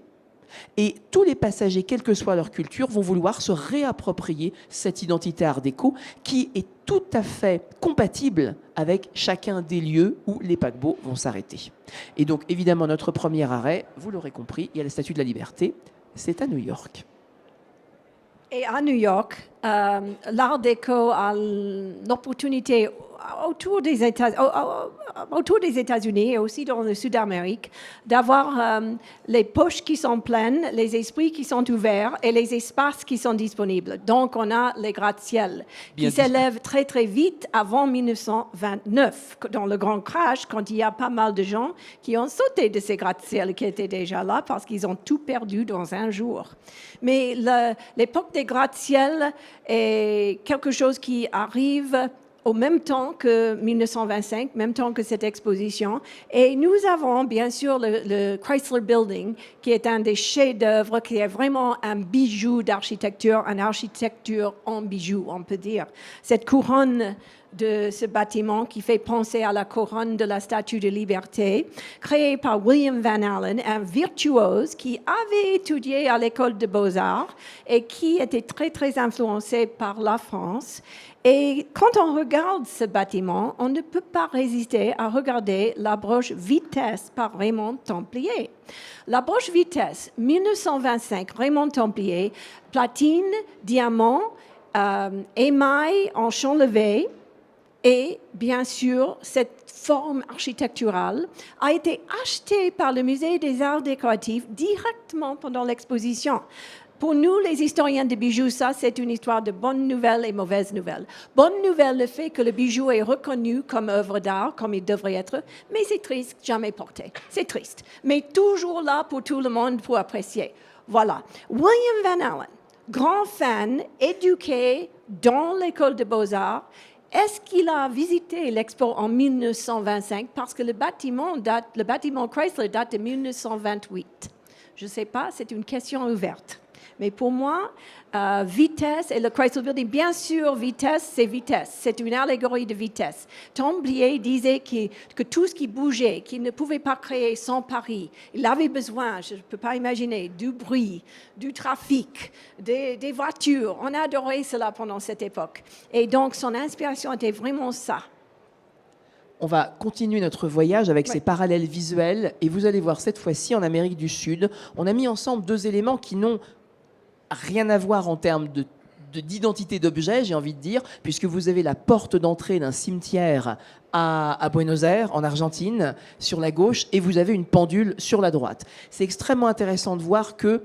Et tous les passagers, quelle que soit leur culture, vont vouloir se réapproprier cette identité art déco qui est tout à fait compatible avec chacun des lieux où les paquebots vont s'arrêter. Et donc, évidemment, notre premier arrêt, vous l'aurez compris, il y a la Statue de la Liberté. c'est à New York. Et à New York, l'Art déco a l'opportunité autour des États-Unis et aussi dans le Sud-Amérique d'avoir les poches qui sont pleines, les esprits qui sont ouverts et les espaces qui sont disponibles. Donc, on a les gratte-ciels qui s'élèvent très, très vite avant 1929, dans le grand crash, quand il y a pas mal de gens qui ont sauté de ces gratte-ciels qui étaient déjà là parce qu'ils ont tout perdu dans un jour. Mais l'époque des gratte-ciels est quelque chose qui arrive au même temps que 1925, même temps que cette exposition. Et nous avons bien sûr le Chrysler Building, qui est un des chefs-d'œuvre, qui est vraiment un bijou d'architecture, une architecture en bijou, on peut dire. Cette couronne de ce bâtiment qui fait penser à la couronne de la Statue de Liberté, créée par William Van Allen, un virtuose qui avait étudié à l'école de Beaux-Arts et qui était très, très influencé par la France. Et quand on regarde ce bâtiment, on ne peut pas résister à regarder la broche Vitesse par Raymond Templier. La broche Vitesse, 1925, Raymond Templier, platine, diamant, émail en champ levé, et bien sûr, cette forme architecturale a été achetée par le Musée des Arts décoratifs directement pendant l'exposition. Pour nous, les historiens de bijoux, ça, c'est une histoire de bonnes nouvelles et mauvaises nouvelles. Bonne nouvelle, le fait que le bijou est reconnu comme œuvre d'art, comme il devrait être, mais c'est triste, jamais porté. C'est triste, mais toujours là pour tout le monde pour apprécier. Voilà. William Van Allen, grand fan, éduqué dans l'école de Beaux-Arts, est-ce qu'il a visité l'expo en 1925? Parce que le bâtiment Chrysler date de 1928. Je ne sais pas, c'est une question ouverte. Mais pour moi, vitesse et le Chrysler Building, bien sûr, vitesse, c'est vitesse. C'est une allégorie de vitesse. Templier disait que tout ce qui bougeait, qu'il ne pouvait pas créer sans Paris, il avait besoin, je ne peux pas imaginer, du bruit, du trafic, des voitures. On a adoré cela pendant cette époque. Et donc, son inspiration était vraiment ça. On va continuer notre voyage avec ces parallèles visuels et vous allez voir cette fois-ci en Amérique du Sud, on a mis ensemble deux éléments qui n'ont rien à voir en termes d'identité d'objet, j'ai envie de dire, puisque vous avez la porte d'entrée d'un cimetière à Buenos Aires, en Argentine, sur la gauche, et vous avez une pendule sur la droite. C'est extrêmement intéressant de voir que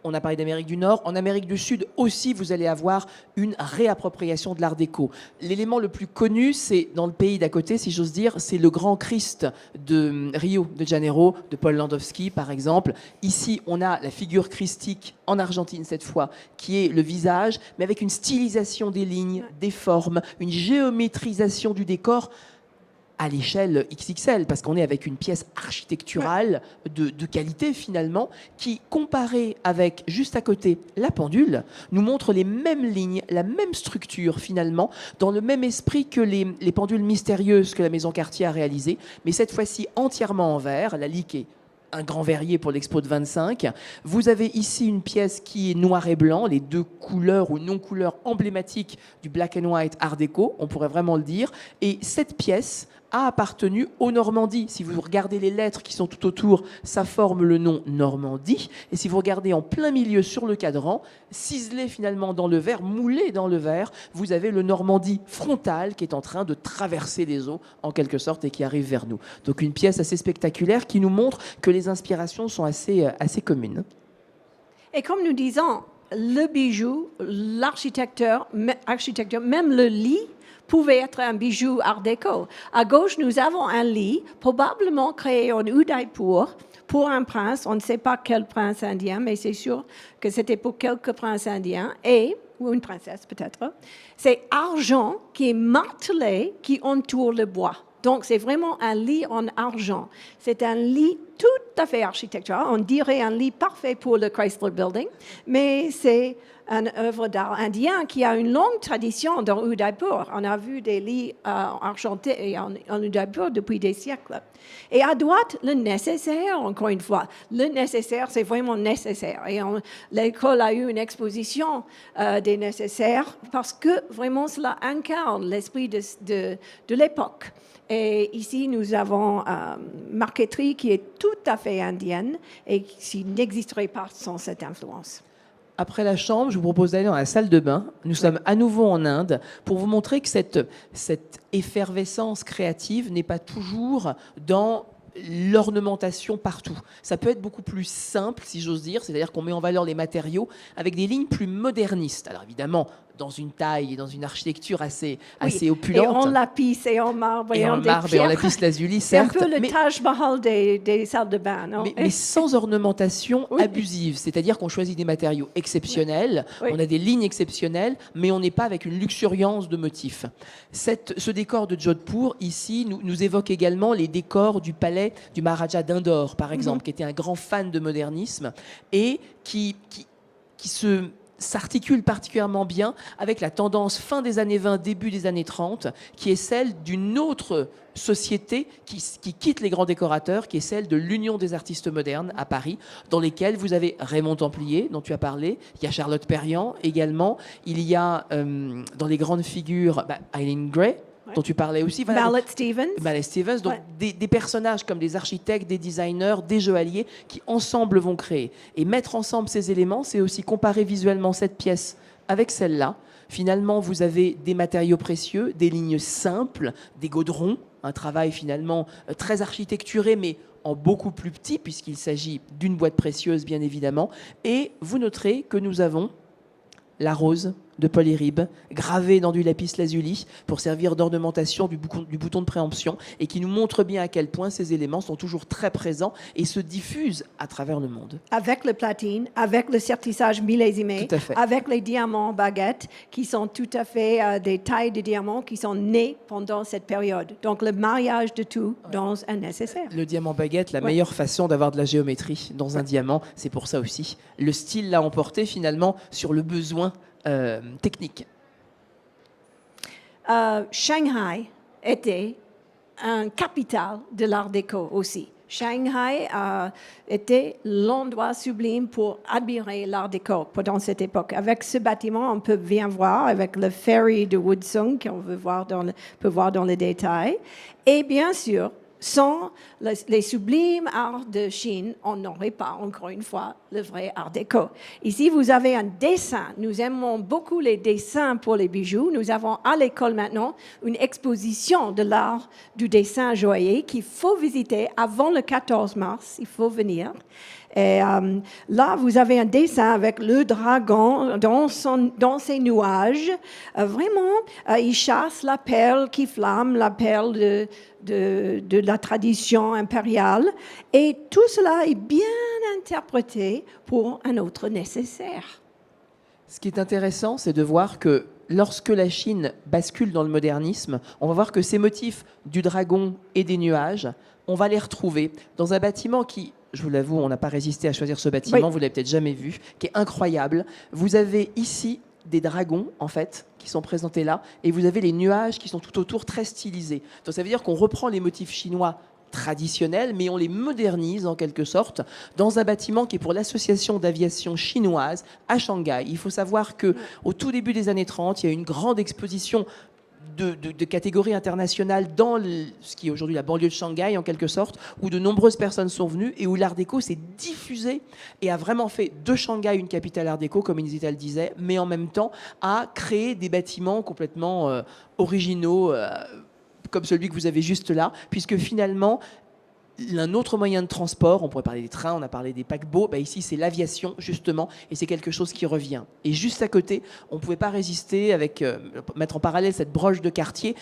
on a parlé d'Amérique du Nord. En Amérique du Sud aussi, vous allez avoir une réappropriation de l'art déco. L'élément le plus connu, c'est dans le pays d'à côté, si j'ose dire, c'est le grand Christ de Rio de Janeiro, de Paul Landowski, par exemple. Ici, on a la figure christique en Argentine, cette fois, qui est le visage, mais avec une stylisation des lignes, des formes, une géométrisation du décor à l'échelle XXL, parce qu'on est avec une pièce architecturale de qualité finalement, qui, comparée avec juste à côté la pendule, nous montre les mêmes lignes, la même structure finalement, dans le même esprit que les pendules mystérieuses que la Maison Cartier a réalisées, mais cette fois-ci entièrement en verre, la lique est un grand verrier pour l'expo de 25. Vous avez ici une pièce qui est noir et blanc, les deux couleurs ou non-couleurs emblématiques du black and white art déco, on pourrait vraiment le dire, et cette pièce a appartenu aux Normandies. Si vous regardez les lettres qui sont tout autour, ça forme le nom Normandie. Et si vous regardez en plein milieu sur le cadran, ciselé finalement dans le verre, moulé dans le verre, vous avez le Normandie frontal qui est en train de traverser les eaux en quelque sorte et qui arrive vers nous. Donc une pièce assez spectaculaire qui nous montre que les inspirations sont assez communes. Et comme nous disons, le bijou, l'architecture, même le lit, pouvait être un bijou art déco. À gauche, nous avons un lit, probablement créé en Udaipur, pour un prince. On ne sait pas quel prince indien, mais c'est sûr que c'était pour quelques princes indiens, ou une princesse peut-être. C'est argent qui est martelé, qui entoure le bois. Donc, c'est vraiment un lit en argent. C'est un lit tout à fait architectural. On dirait un lit parfait pour le Chrysler Building, mais c'est une œuvre d'art indien qui a une longue tradition dans Udaipur. On a vu des lits argentés en Udaipur depuis des siècles. Et à droite, le nécessaire, encore une fois. Le nécessaire, c'est vraiment nécessaire. Et l'école a eu une exposition des nécessaires parce que vraiment cela incarne l'esprit de l'époque. Et ici, nous avons marqueterie qui est tout à fait indienne et qui n'existerait pas sans cette influence. Après la chambre, je vous propose d'aller dans la salle de bain. Nous sommes à nouveau en Inde pour vous montrer que cette effervescence créative n'est pas toujours dans l'ornementation partout. Ça peut être beaucoup plus simple, si j'ose dire, c'est-à-dire qu'on met en valeur les matériaux avec des lignes plus modernistes. Alors évidemment, dans une taille et dans une architecture assez opulente. Et en lapis et en marbre et en lapis lazuli, certes. C'est un peu le Taj Mahal des salles de bain, non? Mais sans ornementation abusive, c'est-à-dire qu'on choisit des matériaux exceptionnels, on a des lignes exceptionnelles, mais on n'est pas avec une luxuriance de motifs. Ce décor de Jodhpur, ici, nous évoque également les décors du palais du Maharaja d'Indore, par exemple, qui était un grand fan de modernisme et qui s'articule particulièrement bien avec la tendance fin des années 20, début des années 30, qui est celle d'une autre société qui quitte les grands décorateurs, qui est celle de l'Union des artistes modernes à Paris, dans lesquels vous avez Raymond Templier, dont tu as parlé, il y a Charlotte Perriand également, il y a dans les grandes figures Eileen Gray, dont tu parlais aussi. Voilà, Mallet Stevens, donc des personnages comme des architectes, des designers, des joailliers qui ensemble vont créer. Et mettre ensemble ces éléments, c'est aussi comparer visuellement cette pièce avec celle-là. Finalement, vous avez des matériaux précieux, des lignes simples, des gaudrons, un travail finalement très architecturé, mais en beaucoup plus petit, puisqu'il s'agit d'une boîte précieuse, bien évidemment. Et vous noterez que nous avons la rose de Paul Éribe, gravée dans du lapis lazuli pour servir d'ornementation du bouton de préemption et qui nous montre bien à quel point ces éléments sont toujours très présents et se diffusent à travers le monde. Avec le platine, avec le sertissage millésimé, avec les diamants baguettes qui sont tout à fait des tailles de diamants qui sont nés pendant cette période. Donc le mariage de tout dans un nécessaire. Le diamant baguette, la meilleure façon d'avoir de la géométrie dans un diamant, c'est pour ça aussi. Le style l'a emporté finalement sur le besoin technique. Shanghai était une capitale de l'art déco aussi. Shanghai était l'endroit sublime pour admirer l'art déco pendant cette époque. Avec ce bâtiment, on peut bien voir avec le ferry de Woodsung qu'on peut voir dans les détails. Et bien sûr, sans les sublimes arts de Chine, on n'aurait pas, encore une fois, le vrai art déco. Ici, vous avez un dessin. Nous aimons beaucoup les dessins pour les bijoux. Nous avons à l'école maintenant une exposition de l'art du dessin joaillier qu'il faut visiter avant le 14 mars. Il faut venir. Et là, vous avez un dessin avec le dragon dans ses nuages. Vraiment, il chasse la perle qui flamme, la perle de la tradition impériale. Et tout cela est bien interprété pour un autre nécessaire. Ce qui est intéressant, c'est de voir que lorsque la Chine bascule dans le modernisme, on va voir que ces motifs du dragon et des nuages, on va les retrouver dans un bâtiment qui, je vous l'avoue, on n'a pas résisté à choisir ce bâtiment, vous l'avez peut-être jamais vu, qui est incroyable. Vous avez ici des dragons, en fait, qui sont présentés là, et vous avez les nuages qui sont tout autour très stylisés. Donc ça veut dire qu'on reprend les motifs chinois traditionnels, mais on les modernise en quelque sorte dans un bâtiment qui est pour l'association d'aviation chinoise à Shanghai. Il faut savoir que au tout début des années 30, il y a eu une grande exposition de catégorie internationale dans ce qui est aujourd'hui la banlieue de Shanghai, en quelque sorte, où de nombreuses personnes sont venues et où l'art déco s'est diffusé et a vraiment fait de Shanghai une capitale art déco, comme Inzita le disait, mais en même temps a créé des bâtiments complètement originaux, comme celui que vous avez juste là, puisque finalement, un autre moyen de transport, on pourrait parler des trains, on a parlé des paquebots, ici c'est l'aviation justement, et c'est quelque chose qui revient. Et juste à côté, on ne pouvait pas résister avec mettre en parallèle cette broche de Cartier.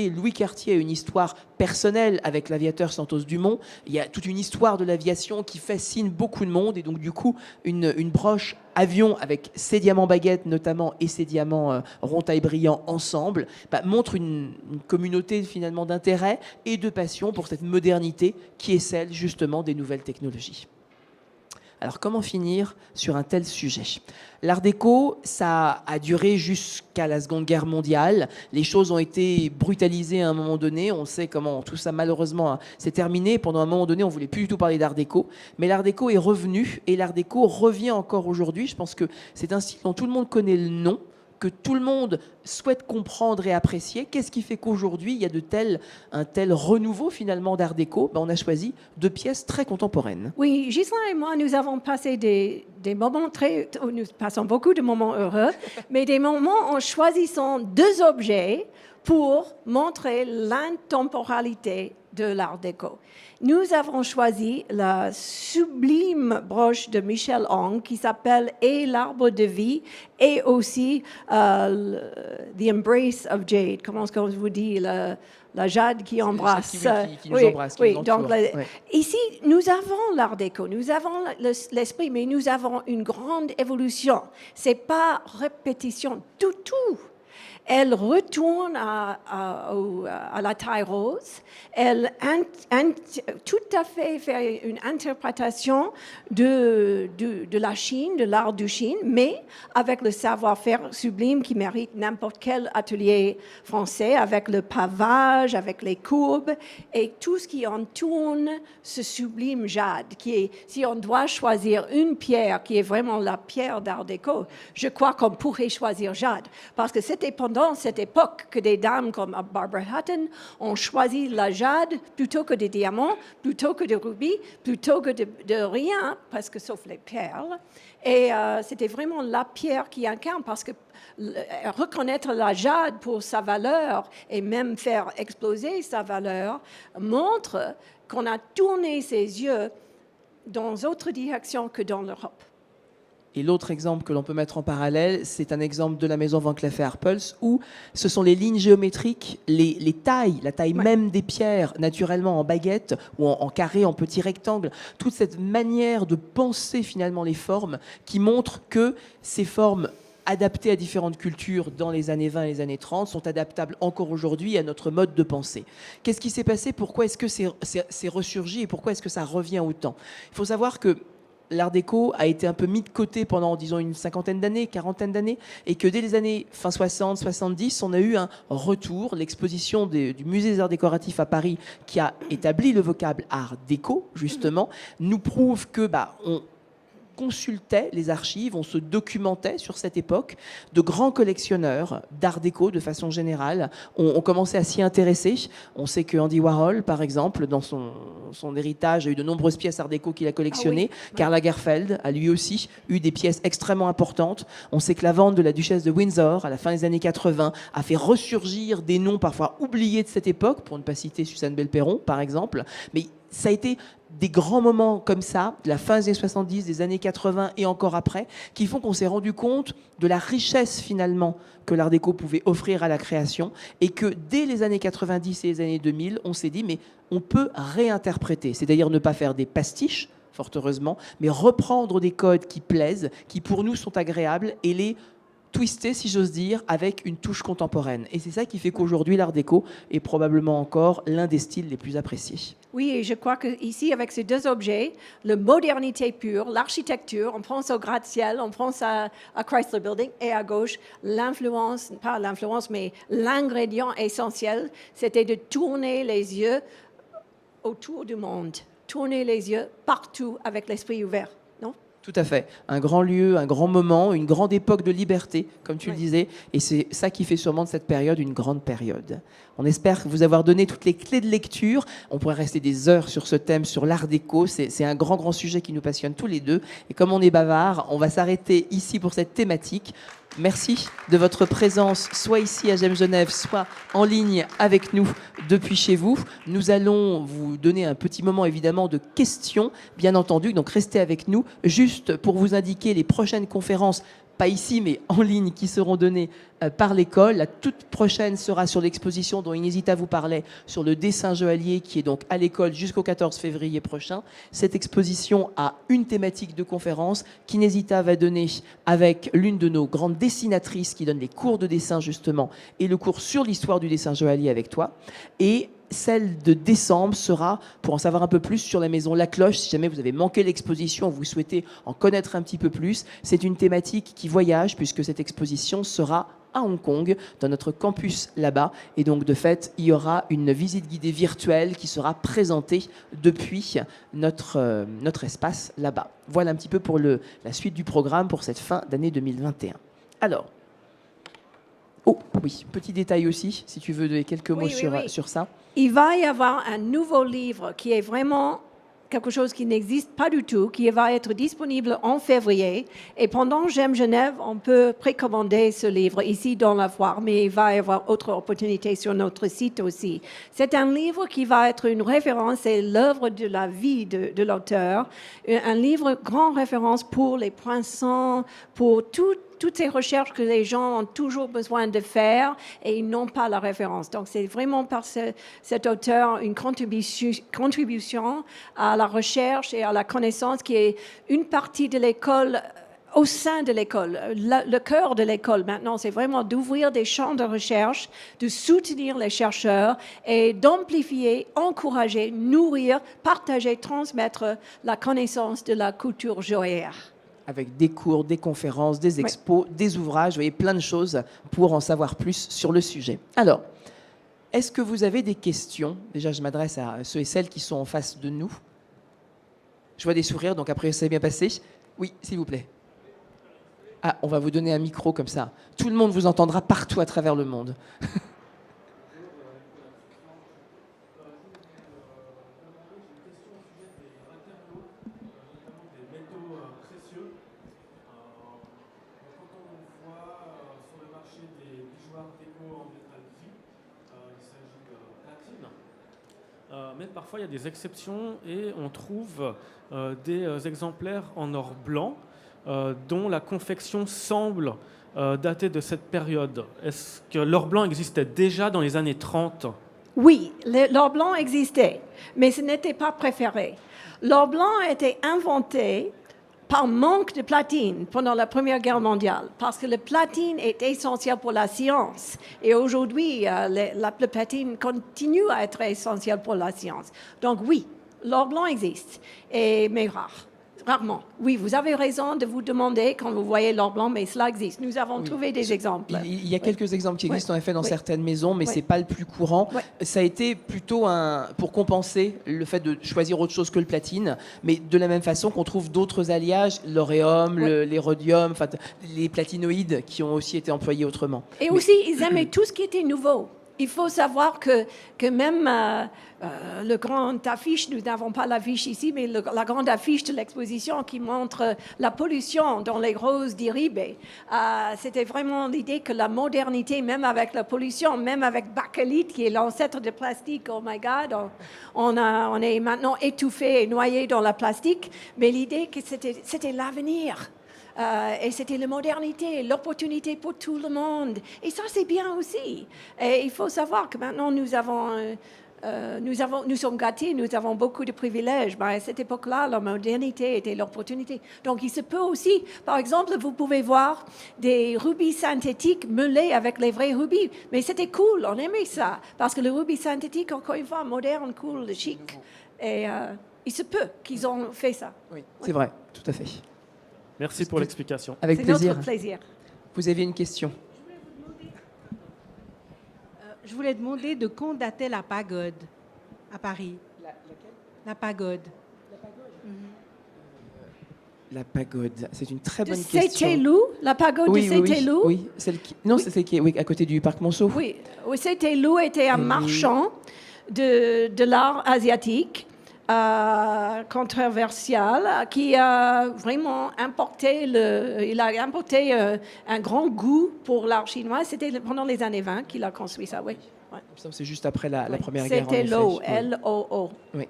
Louis Cartier a une histoire personnelle avec l'aviateur Santos Dumont. Il y a toute une histoire de l'aviation qui fascine beaucoup de monde, et donc du coup une broche avion avec ses diamants baguettes notamment et ses diamants ronds taille brillants ensemble montre une communauté finalement d'intérêt et de passion pour cette modernité qui est celle justement des nouvelles technologies. Alors comment finir sur un tel sujet? L'Art déco, ça a duré jusqu'à la Seconde Guerre mondiale. Les choses ont été brutalisées à un moment donné. On sait comment tout ça malheureusement s'est terminé. Pendant un moment donné, on ne voulait plus du tout parler d'Art déco. Mais l'Art déco est revenu et l'Art déco revient encore aujourd'hui. Je pense que c'est un style dont tout le monde connaît le nom, que tout le monde souhaite comprendre et apprécier. Qu'est-ce qui fait qu'aujourd'hui, il y a un tel renouveau finalement d'Art déco? On a choisi 2 pièces très contemporaines. Oui, Ghislain et moi, nous avons passé des moments nous passons beaucoup de moments heureux, mais des moments en choisissant 2 objets pour montrer l'intemporalité de l'Art déco. Nous avons choisi la sublime broche de Michel Ang qui s'appelle « Et l'arbre de vie » et aussi « The Embrace of Jade ». Comment est-ce que je vous dis la jade qui embrasse. Qui nous embrasse, qui nous entoure. Donc, ici, nous avons l'Art déco, nous avons l'esprit, mais nous avons une grande évolution. Ce n'est pas répétition du tout. Elle retourne à la taille rose. Elle tout à fait fait une interprétation de la Chine, de l'art de Chine, mais avec le savoir-faire sublime qui mérite n'importe quel atelier français, avec le pavage, avec les courbes et tout ce qui entoure ce sublime jade. Si on doit choisir une pierre qui est vraiment la pierre d'Art déco, je crois qu'on pourrait choisir jade, parce que c'était pendant cette époque que des dames comme Barbara Hutton ont choisi la jade plutôt que des diamants, plutôt que des rubis, plutôt que de rien, parce que sauf les perles. Et c'était vraiment la pierre qui incarne, parce que reconnaître la jade pour sa valeur et même faire exploser sa valeur montre qu'on a tourné ses yeux dans d'autres directions que dans l'Europe. Et l'autre exemple que l'on peut mettre en parallèle, c'est un exemple de la maison Van Cleef & Arpels, où ce sont les lignes géométriques, les tailles, la taille même des pierres, naturellement en baguette ou en carré, en petit rectangle, toute cette manière de penser finalement les formes qui montre que ces formes adaptées à différentes cultures dans les années 20 et les années 30 sont adaptables encore aujourd'hui à notre mode de pensée. Qu'est-ce qui s'est passé? Pourquoi est-ce que c'est ressurgi et pourquoi est-ce que ça revient autant? Il faut savoir que l'Art déco a été un peu mis de côté pendant, disons, une cinquantaine d'années, quarantaine d'années, et que dès les années fin 60, 70, on a eu un retour. L'exposition du Musée des Arts décoratifs à Paris, qui a établi le vocable Art déco, justement, nous prouve que on consultait les archives, on se documentait sur cette époque. De grands collectionneurs d'art déco, de façon générale, ont commencé à s'y intéresser. On sait que Andy Warhol, par exemple, dans son héritage, a eu de nombreuses pièces art déco qu'il a collectionnées. Ah oui. Karl Lagerfeld a lui aussi eu des pièces extrêmement importantes. On sait que la vente de la duchesse de Windsor, à la fin des années 80, a fait ressurgir des noms parfois oubliés de cette époque, pour ne pas citer Suzanne Belperron, par exemple. Mais ça a été des grands moments comme ça, de la fin des années 70, des années 80 et encore après, qui font qu'on s'est rendu compte de la richesse finalement que l'Art déco pouvait offrir à la création, et que dès les années 90 et les années 2000, on s'est dit mais on peut réinterpréter, c'est-à-dire ne pas faire des pastiches, fort heureusement, mais reprendre des codes qui plaisent, qui pour nous sont agréables, et les twisté, si j'ose dire, avec une touche contemporaine. Et c'est ça qui fait qu'aujourd'hui, l'Art déco est probablement encore l'un des styles les plus appréciés. Oui, et je crois qu'ici, avec ces 2 objets, la modernité pure, l'architecture, on pense au gratte-ciel, on pense à Chrysler Building, et à gauche, l'influence, pas l'influence, mais l'ingrédient essentiel, c'était de tourner les yeux autour du monde, tourner les yeux partout avec l'esprit ouvert. Tout à fait. Un grand lieu, un grand moment, une grande époque de liberté, comme tu le disais. Et c'est ça qui fait sûrement de cette période une grande période. On espère vous avoir donné toutes les clés de lecture. On pourrait rester des heures sur ce thème, sur l'Art déco. C'est un grand sujet qui nous passionne tous les deux. Et comme on est bavard, on va s'arrêter ici pour cette thématique. Merci de votre présence, soit ici à GEM Genève, soit en ligne avec nous depuis chez vous. Nous allons vous donner un petit moment évidemment de questions, bien entendu, donc restez avec nous, juste pour vous indiquer les prochaines conférences, pas ici mais en ligne, qui seront données par l'école. La toute prochaine sera sur l'exposition dont Inesita vous parlait, sur le dessin joaillier, qui est donc à l'école jusqu'au 14 février prochain. Cette exposition a une thématique de conférence qu'Inesita va donner avec l'une de nos grandes dessinatrices qui donne les cours de dessin justement, et le cours sur l'histoire du dessin joaillier avec toi. Et celle de décembre sera pour en savoir un peu plus sur la maison La Cloche. Si jamais vous avez manqué l'exposition, vous souhaitez en connaître un petit peu plus, c'est une thématique qui voyage puisque cette exposition sera à Hong Kong, dans notre campus là-bas. Et donc, de fait, il y aura une visite guidée virtuelle qui sera présentée depuis notre espace là-bas. Voilà un petit peu pour la suite du programme pour cette fin d'année 2021. Alors, oh oui, petit détail aussi, si tu veux donner quelques mots sur ça. Il va y avoir un nouveau livre qui est vraiment quelque chose qui n'existe pas du tout, qui va être disponible en février. Et pendant J'aime Genève, on peut précommander ce livre ici dans la foire, mais il va y avoir autre opportunités sur notre site aussi. C'est un livre qui va être une référence, c'est l'œuvre de la vie de l'auteur, un livre grande référence pour les poissons, pour toutes ces recherches que les gens ont toujours besoin de faire et ils n'ont pas la référence. Donc, c'est vraiment par cet auteur une contribution à la recherche et à la connaissance qui est une partie de l'école, au sein de l'école. Le cœur de l'école maintenant, c'est vraiment d'ouvrir des champs de recherche, de soutenir les chercheurs et d'amplifier, encourager, nourrir, partager, transmettre la connaissance de la culture joaillière. Avec des cours, des conférences, des expos, des ouvrages, vous voyez, plein de choses pour en savoir plus sur le sujet. Alors, est-ce que vous avez des questions? Déjà, je m'adresse à ceux et celles qui sont en face de nous. Je vois des sourires, donc après, ça s'est bien passé. Oui, s'il vous plaît. Ah, on va vous donner un micro comme ça. Tout le monde vous entendra partout à travers le monde. Mais parfois, il y a des exceptions et on trouve des exemplaires en or blanc dont la confection semble dater de cette période. Est-ce que l'or blanc existait déjà dans les années 30? Oui, l'or blanc existait, mais ce n'était pas préféré. L'or blanc a été inventé par manque de platine pendant la Première Guerre mondiale, parce que le platine est essentiel pour la science. Et aujourd'hui, le platine continue à être essentiel pour la science. Donc oui, l'or blanc existe, mais rarement. Oui, vous avez raison de vous demander quand vous voyez l'or blanc, mais cela existe. Nous avons trouvé des exemples. Il y a quelques exemples qui existent en effet dans certaines maisons, mais ce n'est pas le plus courant. Ça a été plutôt pour compenser le fait de choisir autre chose que le platine, mais de la même façon qu'on trouve d'autres alliages, l'oréum, l'érodium, les platinoïdes qui ont aussi été employés autrement. Et aussi, ils aimaient tout ce qui était nouveau. Il faut savoir que même le grand affiche, nous n'avons pas l'affiche ici, mais la grande affiche de l'exposition qui montre la pollution dans les roses d'Iribe, c'était vraiment l'idée que la modernité, même avec la pollution, même avec bakélite, qui est l'ancêtre de plastique, oh my God, on est maintenant étouffé et noyé dans la plastique, mais l'idée que c'était l'avenir. Et c'était la modernité, l'opportunité pour tout le monde. Et ça, c'est bien aussi. Et il faut savoir que maintenant, nous sommes gâtés, nous avons beaucoup de privilèges. Mais à cette époque-là, la modernité était l'opportunité. Donc, il se peut aussi, par exemple, vous pouvez voir des rubis synthétiques mêlés avec les vrais rubis. Mais c'était cool, on aimait ça. Parce que le rubis synthétique, encore une fois, moderne, cool, chic. Et il se peut qu'ils ont fait ça. Oui, c'est vrai, tout à fait. Merci pour l'explication. Avec plaisir. C'est notre plaisir. Vous avez une question? Je voulais demander de quand datait la pagode à Paris. La pagode. La pagode, c'est une très bonne question. Saint-Élou, la pagode de Saint-Élou. Oui, celle qui... Non, c'est celle qui est à côté du parc Monceau. Oui, Saint-Élou était un marchand de l'art asiatique. Controversial, qui a vraiment importé un grand goût pour l'art chinois. C'était pendant les années 20 qu'il a construit ça, oui. Ouais. C'est juste après la Première Guerre. C'était L-O-O. Oui.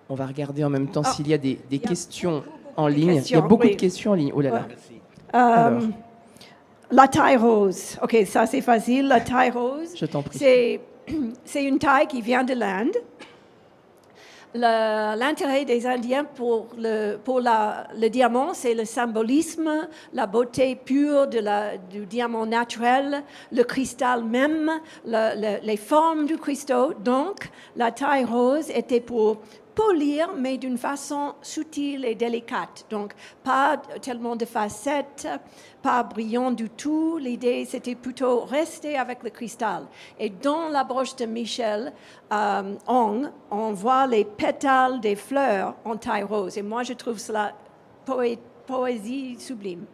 On va regarder en même temps s'il y a des questions en ligne. Il y a beaucoup de questions en ligne. Oh là là. La taille rose. OK, ça c'est facile. La taille rose. Je t'en prie. C'est une taille qui vient de l'Inde. L'intérêt des Indiens pour le diamant, c'est le symbolisme, la beauté pure du diamant naturel, le cristal même, les formes du cristaux. Donc, la taille rose était pour polir, mais d'une façon subtile et délicate. Donc, pas tellement de facettes, pas brillant du tout. L'idée, c'était plutôt rester avec le cristal. Et dans la broche de Michel Hong, on voit les pétales des fleurs en taille rose. Et moi, je trouve cela poésie sublime.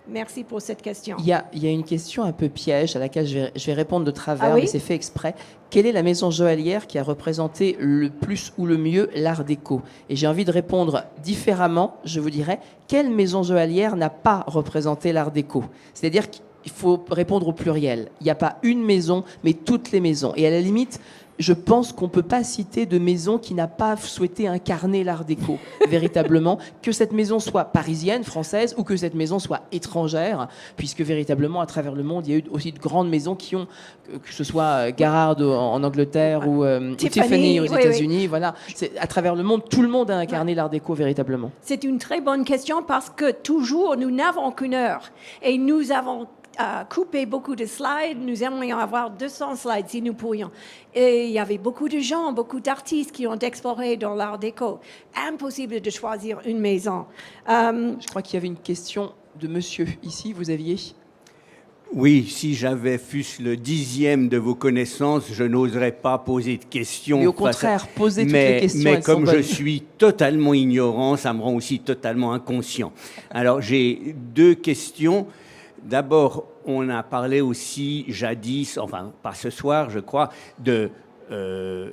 Merci pour cette question. Il y a une question un peu piège à laquelle je vais répondre de travers, Ah oui? mais c'est fait exprès. Quelle est la maison joaillière qui a représenté le plus ou le mieux l'art déco? Et j'ai envie de répondre différemment. Je vous dirais, quelle maison joaillière n'a pas représenté l'art déco? C'est-à-dire qu'il faut répondre au pluriel. Il n'y a pas une maison, mais toutes les maisons. Et à la limite, je pense qu'on ne peut pas citer de maison qui n'a pas souhaité incarner l'art déco, véritablement, que cette maison soit parisienne, française, ou que cette maison soit étrangère, puisque véritablement, à travers le monde, il y a eu aussi de grandes maisons qui ont, que ce soit Garrard en Angleterre ou Tiffany aux États-Unis, oui. Voilà. À travers le monde, tout le monde a incarné l'art déco, véritablement. C'est une très bonne question parce que toujours, nous n'avons qu'une heure et nous avons coupé beaucoup de slides. Nous aimerions avoir 200 slides si nous pourrions. Et il y avait beaucoup de gens, beaucoup d'artistes qui ont exploré dans l'art déco. Impossible de choisir une maison. Je crois qu'il y avait une question de monsieur ici, vous aviez... Oui, si j'avais fût-ce le 10e de vos connaissances, je n'oserais pas poser de questions. Mais au contraire, poser toutes les questions. Mais comme je suis totalement ignorant, ça me rend aussi totalement inconscient. Alors, j'ai 2 questions. D'abord, on a parlé aussi jadis, enfin pas ce soir, je crois, de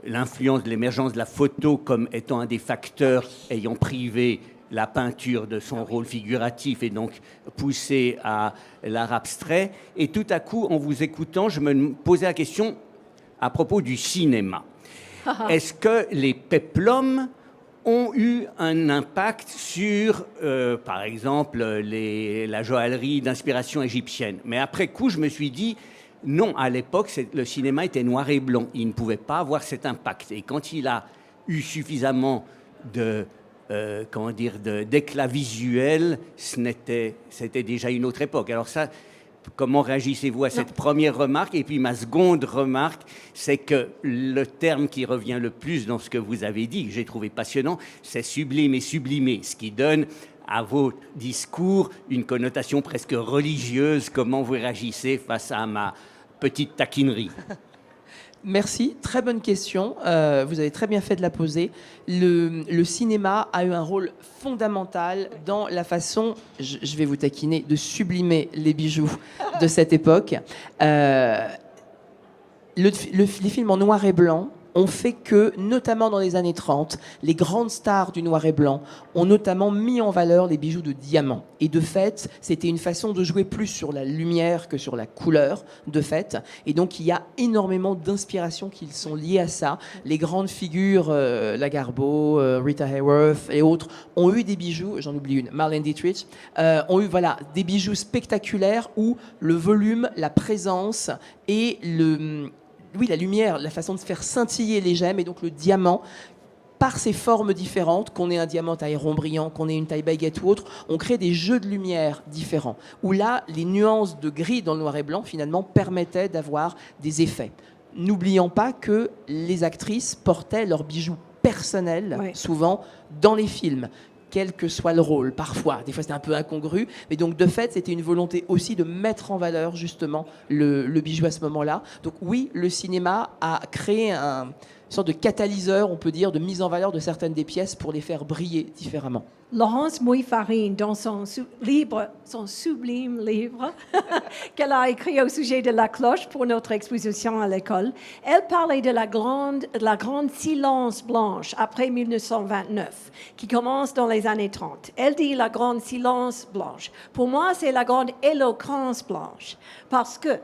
l'influence de l'émergence de la photo comme étant un des facteurs ayant privé la peinture de son rôle figuratif et donc poussé à l'art abstrait. Et tout à coup, en vous écoutant, je me posais la question à propos du cinéma. Est-ce que les péplums ont eu un impact sur, par exemple, la joaillerie d'inspiration égyptienne? Mais après coup, je me suis dit, non, à l'époque, le cinéma était noir et blanc. Il ne pouvait pas avoir cet impact. Et quand il a eu suffisamment d'éclat visuel, c'était déjà une autre époque. Alors ça, comment réagissez-vous à cette première remarque? Et puis ma seconde remarque, c'est que le terme qui revient le plus dans ce que vous avez dit, que j'ai trouvé passionnant, c'est sublime et sublimé, ce qui donne à vos discours une connotation presque religieuse. Comment vous réagissez face à ma petite taquinerie? Merci, très bonne question. Vous avez très bien fait de la poser. Le cinéma a eu un rôle fondamental dans la façon, je vais vous taquiner, de sublimer les bijoux de cette époque. Les films en noir et blanc ont fait que, notamment dans les années 30, les grandes stars du noir et blanc ont notamment mis en valeur les bijoux de diamant. Et de fait, c'était une façon de jouer plus sur la lumière que sur la couleur, de fait. Et donc, il y a énormément d'inspirations qui sont liées à ça. Les grandes figures, Lagarbeau, Rita Hayworth et autres, ont eu des bijoux, j'en oublie une, Marlene Dietrich, ont eu des bijoux spectaculaires où le volume, la présence et la lumière, la façon de faire scintiller les gemmes, et donc le diamant, par ses formes différentes, qu'on ait un diamant taille rond brillant, qu'on ait une taille baguette ou autre, on crée des jeux de lumière différents, où là, les nuances de gris dans le noir et blanc, finalement, permettaient d'avoir des effets. N'oublions pas que les actrices portaient leurs bijoux personnels, souvent, dans les films, quel que soit le rôle, parfois. Des fois, c'était un peu incongru. Mais donc, de fait, c'était une volonté aussi de mettre en valeur, justement, le bijou à ce moment-là. Donc, oui, le cinéma a créé une sorte de catalyseur, on peut dire, de mise en valeur de certaines des pièces pour les faire briller différemment. Laurence Mouy-Farine, dans son sublime livre qu'elle a écrit au sujet de la cloche pour notre exposition à l'école, elle parlait de la grande silence blanche après 1929, qui commence dans les années 30. Elle dit la grande silence blanche. Pour moi, c'est la grande éloquence blanche, parce que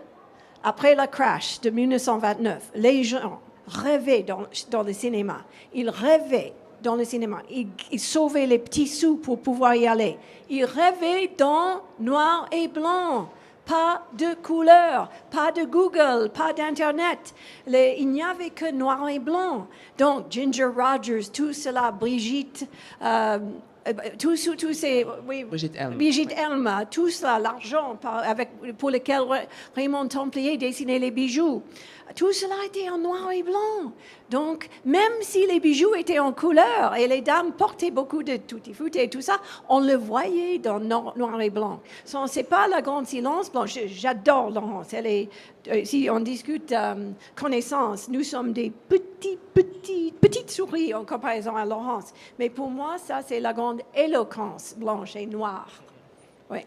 après le crash de 1929, les gens rêvaient dans le cinéma. Ils rêvaient dans le cinéma. Ils sauvaient les petits sous pour pouvoir y aller. Ils rêvaient dans noir et blanc. pas de couleur, pas de Google, pas d'Internet. Il n'y avait que noir et blanc. Donc, Ginger Rogers, tout cela, Brigitte, tous ces... Oui, Brigitte Elm, tout cela, l'argent pour lequel Raymond Templier dessinait les bijoux. Tout cela était en noir et blanc. Donc, même si les bijoux étaient en couleur et les dames portaient beaucoup de tutti-frutti et tout ça, on le voyait dans noir et blanc. Ce n'est pas la grande silence blanche. J'adore Laurence. Si on discute connaissance, nous sommes des petites souris en comparaison à Laurence. Mais pour moi, ça, c'est la grande éloquence blanche et noire. Oui.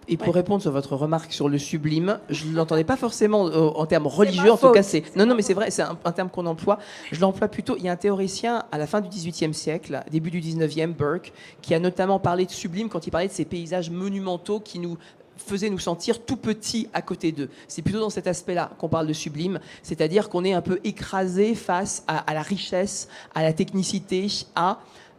Et pour répondre sur votre remarque sur le sublime, je ne l'entendais pas forcément en termes religieux. En tout cas, non, mais c'est vrai, c'est un terme qu'on emploie. Je l'emploie plutôt. Il y a un théoricien à la fin du XVIIIe siècle, début du XIXe, Burke, qui a notamment parlé de sublime quand il parlait de ces paysages monumentaux qui nous faisaient nous sentir tout petits à côté d'eux. C'est plutôt dans cet aspect-là qu'on parle de sublime, c'est-à-dire qu'on est un peu écrasé face à la richesse, à la technicité,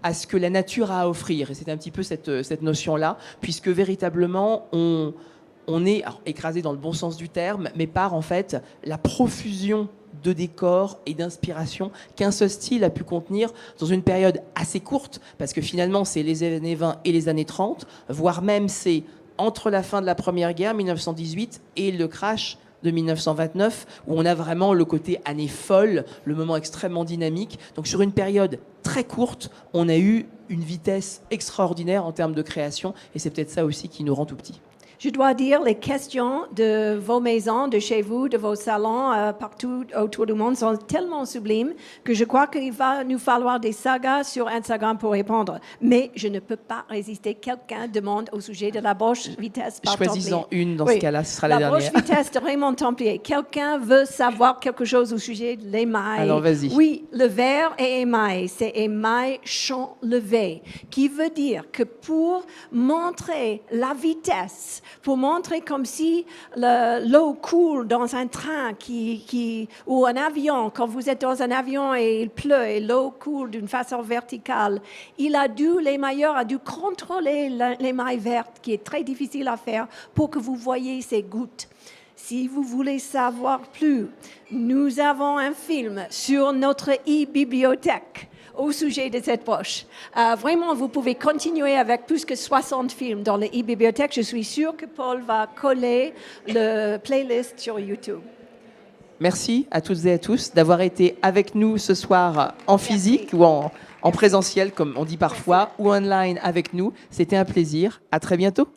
à ce que la nature a à offrir. Et c'est un petit peu cette notion-là, puisque véritablement, on est écrasé dans le bon sens du terme, mais par en fait la profusion de décors et d'inspiration qu'un seul style a pu contenir dans une période assez courte, parce que finalement, c'est les années 20 et les années 30, voire même c'est entre la fin de la Première Guerre, 1918, et le crash de 1929, où on a vraiment le côté année folle, le moment extrêmement dynamique. Donc sur une période très courte, on a eu une vitesse extraordinaire en termes de création, et c'est peut-être ça aussi qui nous rend tout petits. Je dois dire, les questions de vos maisons, de chez vous, de vos salons, partout autour du monde, sont tellement sublimes que je crois qu'il va nous falloir des sagas sur Instagram pour répondre. Mais je ne peux pas résister. Quelqu'un demande au sujet de la broche vitesse par Templier. Choisis-en une dans ce cas-là, ce sera la dernière. La broche vitesse de Raymond Templier. Quelqu'un veut savoir quelque chose au sujet de l'émail. Alors, vas-y. Oui, le verre est émail. C'est émail champ levé, qui veut dire que pour montrer la vitesse, pour montrer comme si l'eau coule dans un train ou un avion, quand vous êtes dans un avion et il pleut et l'eau coule d'une façon verticale. L'émailleur a dû contrôler l'émail vert, qui est très difficile à faire, pour que vous voyez ces gouttes. Si vous voulez savoir plus, nous avons un film sur notre e-bibliothèque au sujet de cette broche. Vraiment, vous pouvez continuer avec plus que 60 films dans le e-bibliothèque. Je suis sûre que Paul va coller le playlist sur YouTube. Merci à toutes et à tous d'avoir été avec nous ce soir en physique ou en présentiel, comme on dit parfois, ou online avec nous. C'était un plaisir. À très bientôt.